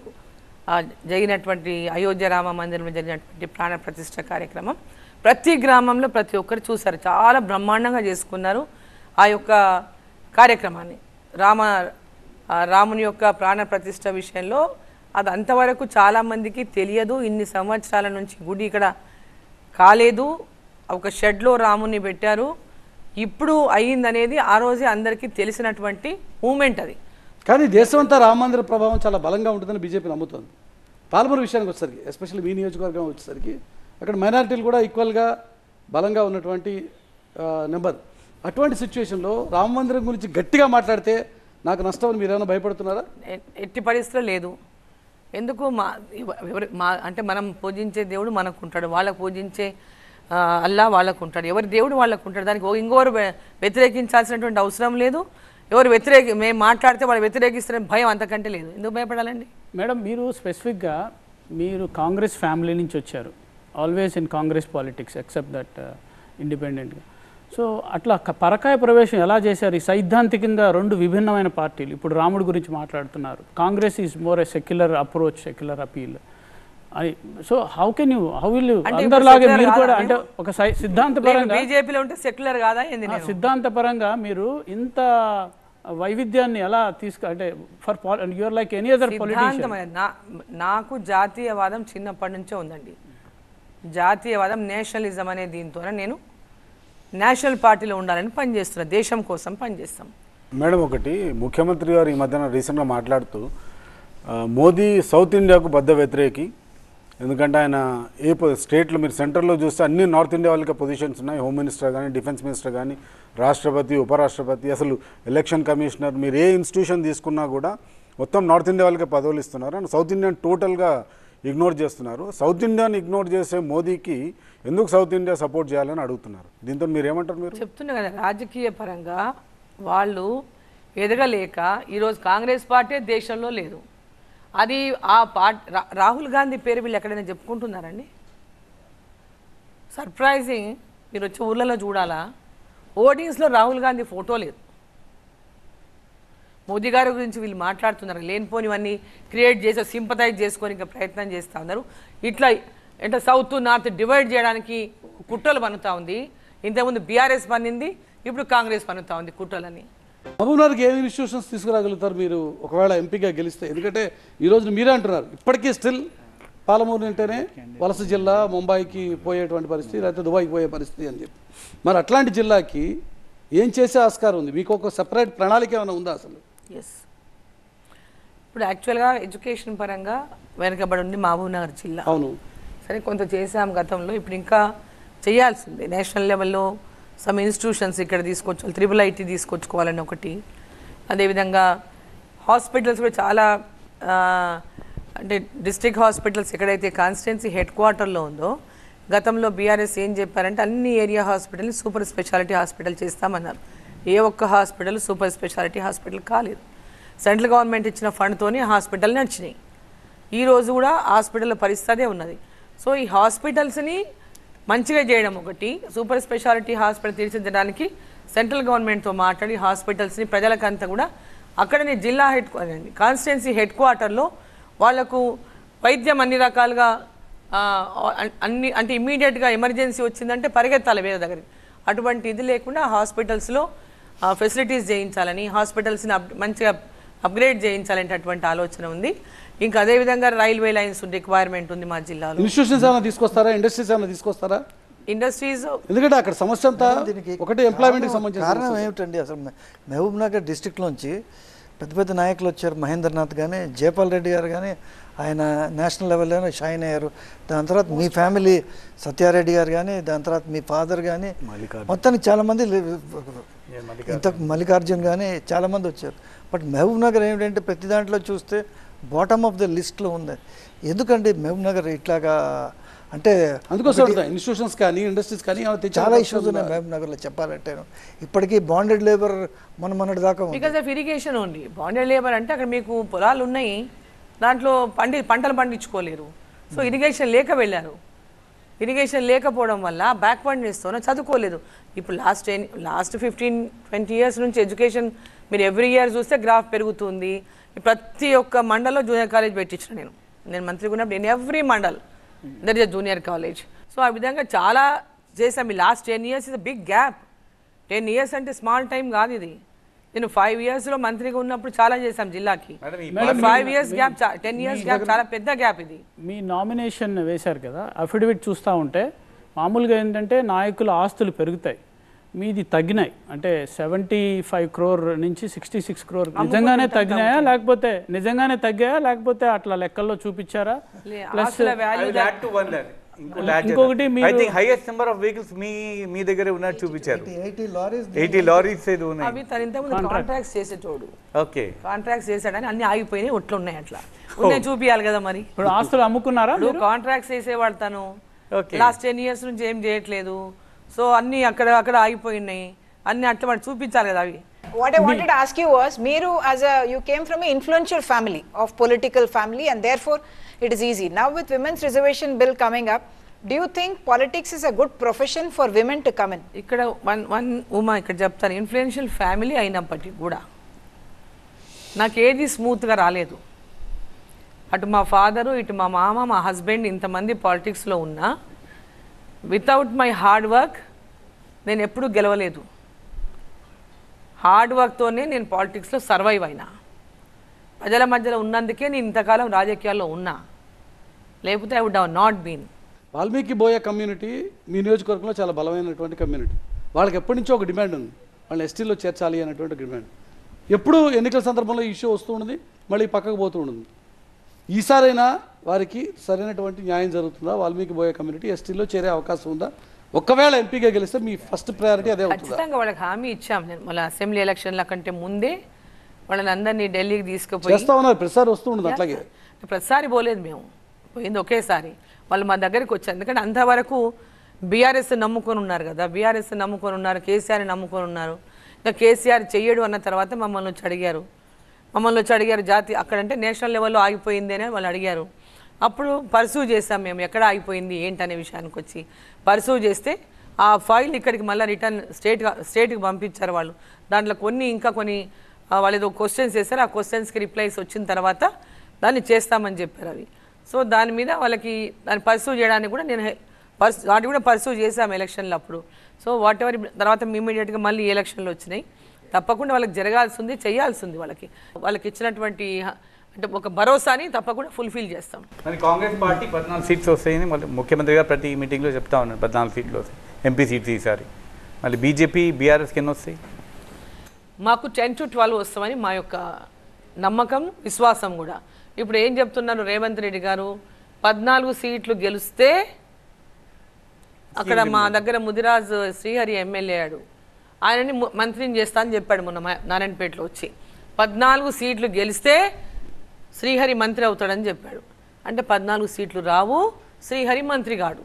జరిగినటువంటి అయోధ్య రామ మందిరంలో జరిగినటువంటి ప్రాణ ప్రతిష్ఠ కార్యక్రమం ప్రతి గ్రామంలో ప్రతి ఒక్కరు చూశారు. చాలా బ్రహ్మాండంగా చేసుకున్నారు ఆ యొక్క కార్యక్రమాన్ని. రాముని యొక్క ప్రాణ ప్రతిష్ఠ విషయంలో అది అంతవరకు చాలామందికి తెలియదు. ఇన్ని సంవత్సరాల నుంచి గుడి ఇక్కడ కాలేదు, ఒక షెడ్లో రాముని పెట్టారు, ఇప్పుడు అయ్యిందనేది ఆ రోజే అందరికీ తెలిసినటువంటి మూమెంట్ అది. కానీ దేశమంతా రామ మందిర ప్రభావం చాలా బలంగా ఉంటుందని బీజేపీ నమ్ముతుంది. పాలమూరు విషయానికి వచ్చేసరికి, ఎస్పెషల్లీ మీ నియోజకవర్గం వచ్చేసరికి అక్కడ మైనారిటీలు కూడా ఈక్వల్గా బలంగా ఉన్నటువంటి నెంబర్. అటువంటి సిచ్యువేషన్లో రామ మందిరం గురించి గట్టిగా మాట్లాడితే నాకు నష్టం అని మీరు ఏమైనా భయపడుతున్నారా? ఎట్టి పరిస్థితుల్లో లేదు. ఎందుకు అంటే మనం పూజించే దేవుడు మనకు ఉంటాడు, వాళ్ళకు పూజించే అల్లా వాళ్ళకు ఉంటాడు, ఎవరి దేవుడు వాళ్ళకు ఉంటాడు. దానికి ఇంకోరు వ్యతిరేకించాల్సినటువంటి అవసరం లేదు. ఎవరు మేము మాట్లాడితే వాళ్ళు వ్యతిరేకిస్తారని భయం అంతకంటే లేదు. ఎందుకు భయపడాలండి? మేడం, మీరు స్పెసిఫిక్గా మీరు కాంగ్రెస్ ఫ్యామిలీ నుంచి వచ్చారు, always in Congress politics except that ఇండిపెండెంట్గా. సో అట్లా పరకాయ ప్రవేశం ఎలా చేశారు? ఈ సైద్ధాంతికంగా రెండు విభిన్నమైన పార్టీలు ఇప్పుడు రాముడి గురించి మాట్లాడుతున్నారు. Congress is more a secular approach, secular appeal. So how will you అందరిలాగే మీరు కూడా అంటే ఒక సిద్ధాంతపరంగా బీజేపీలో ఉంటే సెక్యులర్ కాదా? సిద్ధాంతపరంగా మీరు ఇంత వైవిధ్యాన్ని ఎలా అంటే for you're like any other politician. నాకు జాతీయవాదం చిన్నప్పటి నుంచే ఉందండి. జాతీయవాదం, నేషనలిజం అనే దీంతోనే నేను నేషనల్ పార్టీలో ఉండాలని పనిచేస్తున్నా, దేశం కోసం పనిచేస్తాం. మేడం, ఒకటి ముఖ్యమంత్రి గారు ఈ మధ్యన రీసెంట్గా మాట్లాడుతూ మోదీ సౌత్ ఇండియాకు బద్ద వ్యతిరేకి, ఎందుకంటే ఆయన స్టేట్లో మీరు సెంటర్లో చూస్తే అన్ని నార్త్ ఇండియా వాళ్ళకి పొజిషన్స్ ఉన్నాయి. హోమ్ మినిస్టర్ కానీ, డిఫెన్స్ మినిస్టర్ కానీ, రాష్ట్రపతి, ఉపరాష్ట్రపతి, అసలు ఎలక్షన్ కమిషనర్, మీరు ఏ ఇన్స్టిట్యూషన్ తీసుకున్నా కూడా మొత్తం నార్త్ ఇండియా వాళ్ళకి పదవులు ఇస్తున్నారు. అండ్ సౌత్ ఇండియన్ టోటల్గా ఇగ్నోర్ చేస్తున్నారు. సౌత్ ఇండియాని ఇగ్నోర్ చేసే మోదీకి ఎందుకు సౌత్ ఇండియా సపోర్ట్ చేయాలని అడుగుతున్నారు. దీంతో మీరు ఏమంటారు? మీరు చెప్తున్నా కదా, రాజకీయ పరంగా వాళ్ళు ఎదగలేక ఈరోజు కాంగ్రెస్ పార్టీ దేశంలో లేదు. అది ఆ రాహుల్ గాంధీ పేరు వీళ్ళు ఎక్కడైనా చెప్పుకుంటున్నారండి? సర్ప్రైజింగ్, మీరు వచ్చే ఊర్లలో చూడాలా, ఓటింగ్స్లో రాహుల్ గాంధీ ఫోటో లేదు. మోదీ గారి గురించి వీళ్ళు మాట్లాడుతున్నారు, లేనిపోనివన్నీ క్రియేట్ చేసి సింపథైజ్ చేసుకొని ఇంకా ప్రయత్నం చేస్తూ ఉన్నారు. ఇట్లా అంటే సౌత్ నార్త్ డివైడ్ చేయడానికి కుట్రలు పన్నుతూ ఉంది. ఇంతకుముందు బీఆర్ఎస్ పన్నింది, ఇప్పుడు కాంగ్రెస్ పన్నుతూ ఉంది కుట్రలని. మహబూబ్నగర్కి ఏమి ఇన్స్టిట్యూషన్స్ తీసుకురాగలుగుతారు మీరు ఒకవేళ ఎంపీగా గెలిస్తే? ఎందుకంటే ఈరోజు మీరే అంటున్నారు ఇప్పటికీ స్టిల్ పాలమూరు అంటేనే వలస జిల్లా, ముంబైకి పోయేటువంటి పరిస్థితి, లేకపోతే దుబాయ్కి పోయే పరిస్థితి అని చెప్పి. మరి అట్లాంటి జిల్లాకి ఏం చేసే ఆస్కారం ఉంది? మీకు ఒక సెపరేట్ ప్రణాళిక ఏమైనా ఉందా అసలు? ఎస్, ఇప్పుడు యాక్చువల్గా ఎడ్యుకేషన్ పరంగా వెనకబడి ఉంది మహబూబ్నగర్ జిల్లా. అవును, సరే కొంత చేసాం గతంలో, ఇప్పుడు ఇంకా చేయాల్సిందే. నేషనల్ లెవెల్లో సమ్ ఇన్స్టిట్యూషన్స్ ఇక్కడ తీసుకొచ్చుకోవాలి, IIIT తీసుకొచ్చుకోవాలని ఒకటి. అదేవిధంగా హాస్పిటల్స్ కూడా చాలా అంటే డిస్ట్రిక్ట్ హాస్పిటల్స్ ఎక్కడైతే కాన్స్టిట్యున్సీ హెడ్ క్వార్టర్లో ఉందో, గతంలో బీఆర్ఎస్ ఏం చెప్పారంటే అన్ని ఏరియా హాస్పిటల్ని సూపర్ స్పెషాలిటీ హాస్పిటల్ చేస్తామన్నారు. ఏ ఒక్క హాస్పిటల్ సూపర్ స్పెషాలిటీ హాస్పిటల్ కాలేదు. సెంట్రల్ గవర్నమెంట్ ఇచ్చిన ఫండ్తోనే హాస్పిటల్ నడిచినాయి. ఈరోజు కూడా హాస్పిటల్ పరిస్థితి ఉన్నది. సో ఈ హాస్పిటల్స్ని మంచిగా చేయడం ఒకటి, సూపర్ స్పెషాలిటీ హాస్పిటల్ తీర్చిదిద్దడానికి సెంట్రల్ గవర్నమెంట్తో మాట్లాడి హాస్పిటల్స్ని ప్రజలకంతా కూడా అక్కడనే జిల్లా కాన్స్టిట్యున్సీ హెడ్ క్వార్టర్లో వాళ్లకు వైద్యం అన్ని రకాలుగా అన్ని అంటే ఇమ్మీడియట్గా ఎమర్జెన్సీ వచ్చిందంటే పరిగెత్తాలి వేరే దగ్గరికి. అటువంటి ఇది లేకుండా హాస్పిటల్స్లో ఫెసిలిటీస్ చేయించాలని, హాస్పిటల్స్ని మంచిగా అప్గ్రేడ్ చేయించాలనేటటువంటి ఆలోచన ఉంది. ఇంకా అదేవిధంగా రైల్వే లైన్స్ రిక్వైర్మెంట్ ఉంది మా జిల్లాలో. ఇన్స్టిట్యూషన్స్ ఏమైనా తీసుకొస్తారా? ఇండస్ట్రీస్ ఏమైనా తీసుకొస్తారా? ఇండస్ట్రీస్ ఎందుకంటే అక్కడ సమస్య అంతా ఒకటి ఎంప్లాయ్మెంట్కి సంబంధించిన కారణం ఏమిటండి? అసలు మహబూబ్ నగర్ డిస్టిక్లోంచి పెద్ద పెద్ద నాయకులు వచ్చారు. మహేంద్రనాథ్ కానీ, జయపాల్ రెడ్డి గారు కానీ, ఆయన నేషనల్ లెవెల్లోనే షైన్ అయ్యారు. దాని తర్వాత మీ ఫ్యామిలీ సత్యారెడ్డి గారు కానీ, దాని తర్వాత మీ ఫాదర్ కానీ, మొత్తానికి చాలామంది, ఇంత మల్లికార్జున్ కానీ చాలామంది వచ్చారు. బట్ మహబూబ్ నగర్ ఏమిటంటే ప్రతి దాంట్లో చూస్తే బాటమ్ ఆఫ్ ద లిస్ట్లో ఉంది. ఎందుకండి మహబూబ్ నగర్ ఇట్లాగా అంటే? అందుకోసం ఇన్స్టిట్యూషన్స్ కానీ ఇండస్ట్రీస్ కానీ చాలా ఇష్యూస్ ఉన్నాయి మహబూబ్ నగర్లో చెప్పాలంటే. ఇప్పటికీ బాండెడ్ లేబర్ మొన్నటి దాకా because of irrigation only. Bonded labour అంటే అక్కడ మీకు పొలాలు ఉన్నాయి, దాంట్లో పంటలు పండించుకోలేరు. సో ఇరిగేషన్ లేక వెళ్ళారు. ఇరిగేషన్ లేకపోవడం వల్ల బ్యాక్వర్డ్నెస్తోనే చదువుకోలేదు. ఇప్పుడు లాస్ట్ 15-20 ఇయర్స్ నుంచి ఎడ్యుకేషన్ మీరు ఎవ్రీ ఇయర్ చూస్తే గ్రాఫ్ పెరుగుతుంది. ప్రతి ఒక్క మండల్లో జూనియర్ కాలేజ్ పెట్టించిన నేను మంత్రిగా ఉన్నప్పుడు every mandal that is a junior college. So ఆ విధంగా చాలా చేసాం. ఈ last 10 years is a big gap. 10 years అంటే స్మాల్ టైం కాదు ఇది. నేను 5 ఇయర్స్లో మంత్రిగా ఉన్నప్పుడు చాలా చేశాం జిల్లాకి. 5 ఇయర్స్ గ్యాప్, 10 ఇయర్స్ గ్యాప్ చాలా పెద్ద గ్యాప్ ఇది. మీ నామినేషన్ వేశారు కదా, అఫిడవిట్ చూస్తూ ఉంటే మామూలుగా ఏంటంటే నాయకుల ఆస్తులు పెరుగుతాయి, మీది తగ్గినాయి. అంటే 75 crore నుంచి 66 crore నిజంగానే తగ్గినాయా, లేకపోతే నిజంగానే తగ్గాయా, లేకపోతే అట్లా లెక్కల్లో చూపించారా? ప్లస్ ఇంకొకటి హైయెస్ట్ నెంబర్ ఆఫ్ వెహికల్స్ మీ దగ్గర ఉన్నట్టు చూపించారు. 80 లారీస్ అవి తన ఇంతకుముందు కాంట్రాక్ట్స్ చేసేటోడు. ఓకే, కాంట్రాక్ట్స్ చేశాడని అన్ని ఆగిపోయినాయి, ఒట్లు ఉన్నాయి. అట్లా ఉన్నాయి చూపియాలి కదా. మరి ఇప్పుడు ఆస్తులు అమ్ముకున్నారా? కాంట్రాక్ట్స్ చేసేవాడు తను. లాస్ట్ 10 ఇయర్స్ నుంచి ఏం చేయట్లేదు. సో అన్ని అక్కడ ఆగిపోయినాయి, అన్ని అట్లా వాడు చూపించాలి కదా అవి. What I wanted to ask you was, Meeru, you came from an influential family, of political family, and therefore it is easy. Now with women's reservation bill coming up, do you think politics is a good profession for women to come in? ఇక్కడ వన్ ఉమా ఇక్కడ చెప్తాను, ఇన్ఫ్లుయెన్షియల్ ఫ్యామిలీ అయినప్పటికీ కూడా నాకు ఏది స్మూత్గా రాలేదు. అటు మా ఫాదరు, ఇటు మా మామ, మా హస్బెండ్, ఇంతమంది పాలిటిక్స్లో ఉన్నా వితౌట్ మై హార్డ్ వర్క్ నేను ఎప్పుడూ గెలవలేదు. హార్డ్ వర్క్తోనే నేను పాలిటిక్స్లో సర్వైవ్ అయినా. ప్రజల మధ్యలో ఉన్నందుకే నేను ఇంతకాలం రాజకీయాల్లో ఉన్నా, లేకపోతే I would have not been. Valmiki Boya community మీ నియోజకవర్గంలో చాలా బలమైనటువంటి కమ్యూనిటీ. వాళ్ళకి ఎప్పటి నుంచో ఒక డిమాండ్ ఉంది, వాళ్ళని ఎస్టీలో చేర్చాలి అనేటువంటి డిమాండ్. ఎప్పుడు ఎన్నికల సందర్భంలో ఈ ఇష్యూ వస్తూ ఉంటుంది, మళ్ళీ పక్కకు పోతూ ఉంటుంది. ఈసారైనా వారికి సరైనటువంటి న్యాయం జరుగుతుందా? వాల్మీకి బోయ కమ్యూనిటీ ఎస్టీలో చేరే అవకాశం ఉందా? ఒకవేళ ఎంపీగా గెలిస్తే మీ ఫస్ట్ ప్రయారిటీ అదే అవుతుందా? ఖచ్చితంగా వాళ్ళకి హామీ ఇచ్చాం. నేను మళ్ళీ అసెంబ్లీ ఎలక్షన్ల కంటే ముందే వాళ్ళని అందరినీ ఢిల్లీకి తీసుకుపోయి చేస్తా ఉన్నారు. ప్రతిసారి వస్తూ ఉండదు అట్లాగే. ప్రతిసారి పోలేదు, మేము పోయింది ఒకేసారి. వాళ్ళు మా దగ్గరికి వచ్చారు. ఎందుకంటే అంతవరకు బీఆర్ఎస్ నమ్ముకొని ఉన్నారు కదా, బీఆర్ఎస్ నమ్ముకొని ఉన్నారు, కేసీఆర్ నమ్ముకొని ఉన్నారు. ఇంకా కేసీఆర్ చెయ్యడు అన్న తర్వాత మమ్మల్ని వచ్చి అడిగారు. మమ్మల్ని వచ్చి అడిగారు జాతి అక్కడంటే నేషనల్ లెవెల్లో ఆగిపోయింది అని వాళ్ళు అడిగారు. అప్పుడు పర్సూ చేసాం మేము ఎక్కడ ఆగిపోయింది ఏంటనే విషయానికి వచ్చి పర్సూ చేస్తే ఆ ఫైల్ ఇక్కడికి మళ్ళీ రిటర్న్ స్టేట్కి పంపించారు వాళ్ళు. దాంట్లో కొన్ని వాళ్ళు ఏదో క్వశ్చన్స్ చేశారు. ఆ క్వశ్చన్స్కి రిప్లైస్ వచ్చిన తర్వాత దాన్ని చేస్తామని చెప్పారు అవి. సో దాని మీద వాళ్ళకి దాన్ని పర్సూ చేయడానికి కూడా నేను వాటి కూడా పర్సూ చేసాము ఎలక్షన్లు అప్పుడు. సో వాట్ ఎవర్ తర్వాత ఇమీడియట్గా మళ్ళీ ఎలక్షన్లు వచ్చినాయి. తప్పకుండా వాళ్ళకి జరగాల్సింది చేయాల్సింది వాళ్ళకి ఇచ్చినటువంటి అంటే ఒక భరోసాని తప్పకుండా ఫుల్ఫిల్ చేస్తాం. మరి కాంగ్రెస్ పార్టీ 14 సీట్స్ వస్తాయని మళ్ళీ ముఖ్యమంత్రి గారు ప్రతి మీటింగ్లో చెప్తా ఉన్నారు 14 సీట్లు వస్తాయి ఎంపీ సీట్స్ ఈసారి. మళ్ళీ బీజేపీ బీఆర్ఎస్కి ఎన్ని వస్తాయి? మాకు 10 to 12 వస్తామని మా యొక్క నమ్మకం విశ్వాసం కూడా. ఇప్పుడు ఏం చెప్తున్నారు రేవంత్ రెడ్డి గారు 14 సీట్లు గెలిస్తే అక్కడ మా దగ్గర ముదిరాజ్ శ్రీహరి ఎమ్మెల్యే అయ్యాడు. ఆయనని మంత్రిని చేస్తా అని చెప్పాడు మొన్న నారాయణపేటలో వచ్చి. 14 సీట్లు గెలిస్తే శ్రీహరి మంత్రి అవుతాడని చెప్పాడు. అంటే 14 సీట్లు రావు, శ్రీహరి మంత్రి కాడు.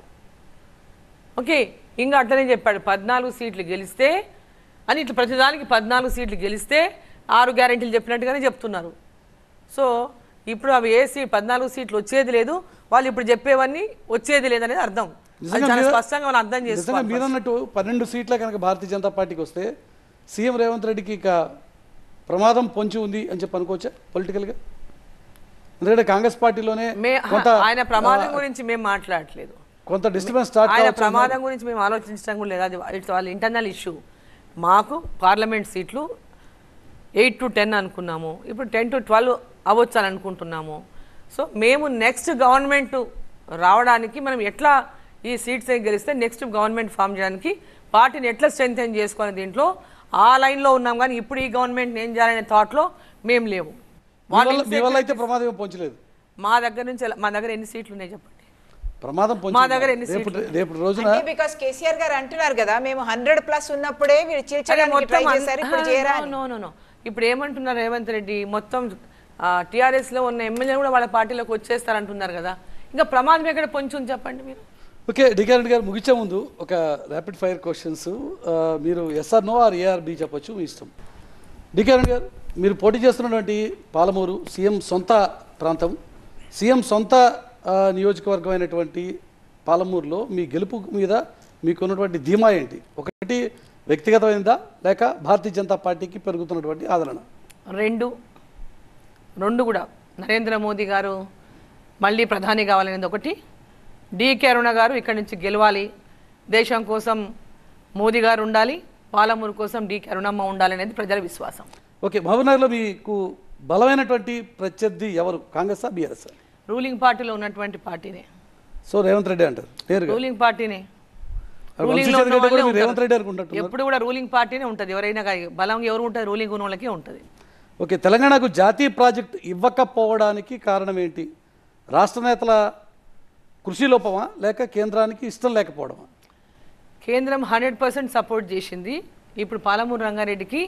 ఓకే, ఇంకా అట్లనే చెప్పాడు 14 సీట్లు గెలిస్తే అని. ఇట్లా ప్రతిదానికి 14 సీట్లు గెలిస్తే 6 గ్యారెంటీలు చెప్పినట్టుగానే చెప్తున్నారు. సో ఇప్పుడు అవి 14 సీట్లు వచ్చేది లేదు, వాళ్ళు ఇప్పుడు చెప్పేవన్నీ వచ్చేది లేదనేది అర్థం. చాలా స్పష్టంగా మనం అర్థం చేసుకోవాలి. మీరు అన్నట్టు 12 సీట్ల కనుక భారతీయ జనతా పార్టీకి వస్తే సీఎం రేవంత్ రెడ్డికి ఇక ప్రమాదం పొంచి ఉంది అని చెప్పి అనుకోవచ్చా పొలిటికల్గా? ఎందుకంటే కాంగ్రెస్ పార్టీలోనే ఆయన ప్రమాదం గురించి మేము మాట్లాడట్లేదు, కొంత డిస్టర్బెన్స్ స్టార్ట్. ఆయన ప్రమాదం గురించి మేము ఆలోచించడం కూడా లేదు, అది వాళ్ళ ఇంటర్నల్ ఇష్యూ. మాకు పార్లమెంట్ సీట్లు 8 to 10 అనుకున్నాము, ఇప్పుడు 10 to 12 అవ్వచ్చు అని అనుకుంటున్నాము. సో మేము నెక్స్ట్ గవర్నమెంట్ రావడానికి మనం ఎట్లా ఈ సీట్స్ గెలిస్తే నెక్స్ట్ గవర్నమెంట్ ఫామ్ చేయడానికి పార్టీని ఎట్లా స్ట్రెంథెన్ చేసుకునే దీంట్లో ఆ లైన్లో ఉన్నాం. కానీ ఇప్పుడు ఈ గవర్నమెంట్ ఏం చేయాలనే థాట్లో మేము లేవు. అయితే ప్రమాదం పొంచలేదు. మా దగ్గర ఎన్ని సీట్లు ఉన్నాయి చెప్పండి? ప్రమాదం మా దగ్గర ఎన్ని సీట్లు? రేపు రోజున బికాస్ కేసీఆర్ గారు అంటున్నారు కదా మేము 100+ ఉన్నప్పుడే మీరు చీల్చడానికి ట్రై చేశారు, ఇప్పుడు చేయరా? నో ఇప్పుడు ఏమంటున్నారు రేవంత్ రెడ్డి, మొత్తం టీఆర్ఎస్లో ఉన్న ఎమ్మెల్యేలు కూడా వాళ్ళ పార్టీలోకి వచ్చేస్తారంటున్నారు కదా. ఇంకా ప్రమాదం ఎక్కడ పొంచుంది చెప్పండి మీరు? ఓకే, డికే రెడ్డి గారు ముగించే ముందు ఒక ర్యాపిడ్ ఫైర్ క్వశ్చన్స్. మీరు ఎస్ఆర్ నో ఆర్ ఏఆర్బి చెప్పొచ్చు, మీ ఇష్టం. డికే రెడ్డి గారు, మీరు పోటీ చేస్తున్నటువంటి పాలమూరు సీఎం సొంత ప్రాంతం, సీఎం సొంత నియోజకవర్గం అయినటువంటి పాలమూరులో మీ గెలుపు మీద మీకున్నటువంటి ధీమా ఏంటి? ఒకటి వ్యక్తిగతమైనదా లేక భారతీయ జనతా పార్టీకి పెరుగుతున్నటువంటి ఆదరణ? రెండు కూడా. నరేంద్ర మోదీ గారు మళ్ళీ ప్రధాని కావాలనేది ఒకటి, డీకే అరుణ గారు ఇక్కడి నుంచి గెలవాలి, దేశం కోసం మోదీ గారు ఉండాలి, పాలమూరు కోసం డీకే అరుణమ్మ ఉండాలి అనేది ప్రజల విశ్వాసం. ఓకే, మహబూబ్నగర్లో మీకు బలమైనటువంటి ప్రత్యర్థి ఎవరు? కాంగ్రెసా బీఆర్ఎస్? రూలింగ్ పార్టీలో ఉన్నటువంటి పార్టీనే. సో రేవంత్ రెడ్డి అంటారు నేరుగా? రూలింగ్ పార్టీనే. రేవంత్ రెడ్డి అనుకుంటారు ఎప్పుడు కూడా రూలింగ్ పార్టీనే ఉంటుంది. ఎవరైనా బలం ఎవరు ఉంటుంది? రూలింగ్ ఉన్న వాళ్ళకే ఉంటుంది. ఓకే, తెలంగాణకు జాతీయ ప్రాజెక్టు ఇవ్వకపోవడానికి కారణం ఏంటి? రాష్ట్ర నేతల కృషి లోపమా లేక కేంద్రానికి ఇష్టం లేకపోవడమా? కేంద్రం 100% సపోర్ట్ చేసింది. ఇప్పుడు పాలమూరు రంగారెడ్డికి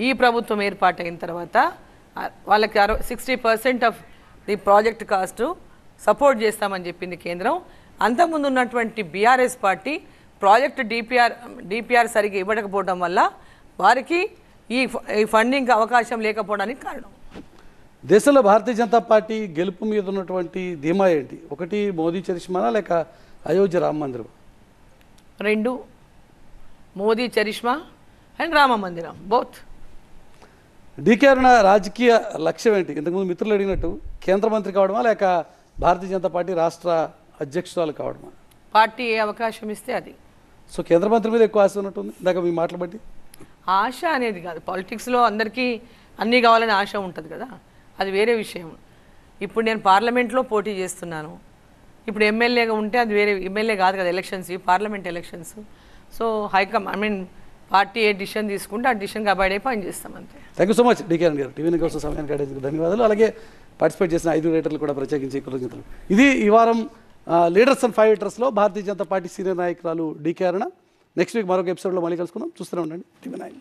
ఈ ప్రభుత్వం ఏర్పాటైన తర్వాత వాళ్ళకి 60% of the project cost support చేస్తామని చెప్పింది కేంద్రం. అంతకుముందు ఉన్నటువంటి బీఆర్ఎస్ పార్టీ ప్రాజెక్ట్ డిపిఆర్ సరిగ్గా ఇవ్వకపోవడం వల్ల వారికి ఈ ఫండింగ్ అవకాశం లేకపోవడానికి కారణం. దేశంలో భారతీయ జనతా పార్టీ గెలుపు మీద ఉన్నటువంటి ధీమా ఏంటి? ఒకటి మోదీ చరిష్మానా లేక అయోధ్య రామ మందిరం? 2, మోదీ చరిష్మా అండ్ రామ మందిరం, బోత్. డీకే అరుణ రాజకీయ లక్ష్యం ఏంటి? ఇంతకుముందు మిత్రులు అడిగినట్టు కేంద్ర మంత్రి కావడమా లేక భారతీయ జనతా పార్టీ రాష్ట్ర అధ్యక్షురాలు కావడమా? పార్టీ ఏ అవకాశం ఇస్తే అది. సో కేంద్ర మంత్రి మీద ఎక్కువ ఆశ ఉన్నట్టుంది ఇందాక మీ మాటలు బట్టి. ఆశ అనేది కాదు, పాలిటిక్స్లో అందరికీ అన్నీ కావాలని ఆశ ఉంటుంది కదా, అది వేరే విషయం. ఇప్పుడు నేను పార్లమెంట్లో పోటీ చేస్తున్నాను, ఇప్పుడు ఎమ్మెల్యేగా ఉంటే అది వేరే, ఎమ్మెల్యే కాదు కదా elections, parliament elections. So party ఏ డిసిషన్ తీసుకుంటే ఆ డిసిషన్కి అబాయిడ్ అయిపోయి పని చేస్తాం అంతే. Thank you so much DK Aruna garu. TV కోసం సమయాన్ని కేటాయించేందుకు ధన్యవాదాలు. అలాగే పార్టిసిపేట్ చేసిన 5 రైటర్లు కూడా ప్రత్యేకించి కృతజ్ఞతలు. ఇది ఈ వారం లీడర్స్ అండ్ ఫైటర్స్లో భారతీయ జనతా పార్టీ సీనియర్ నాయకురాలు డీకే అరుణ. నెక్స్ట్ వీక్ మరొక ఎపిసోడ్లో మళ్ళీ కలుసుకుందాం. చూస్తూనే ఉండండి టీవీ 9.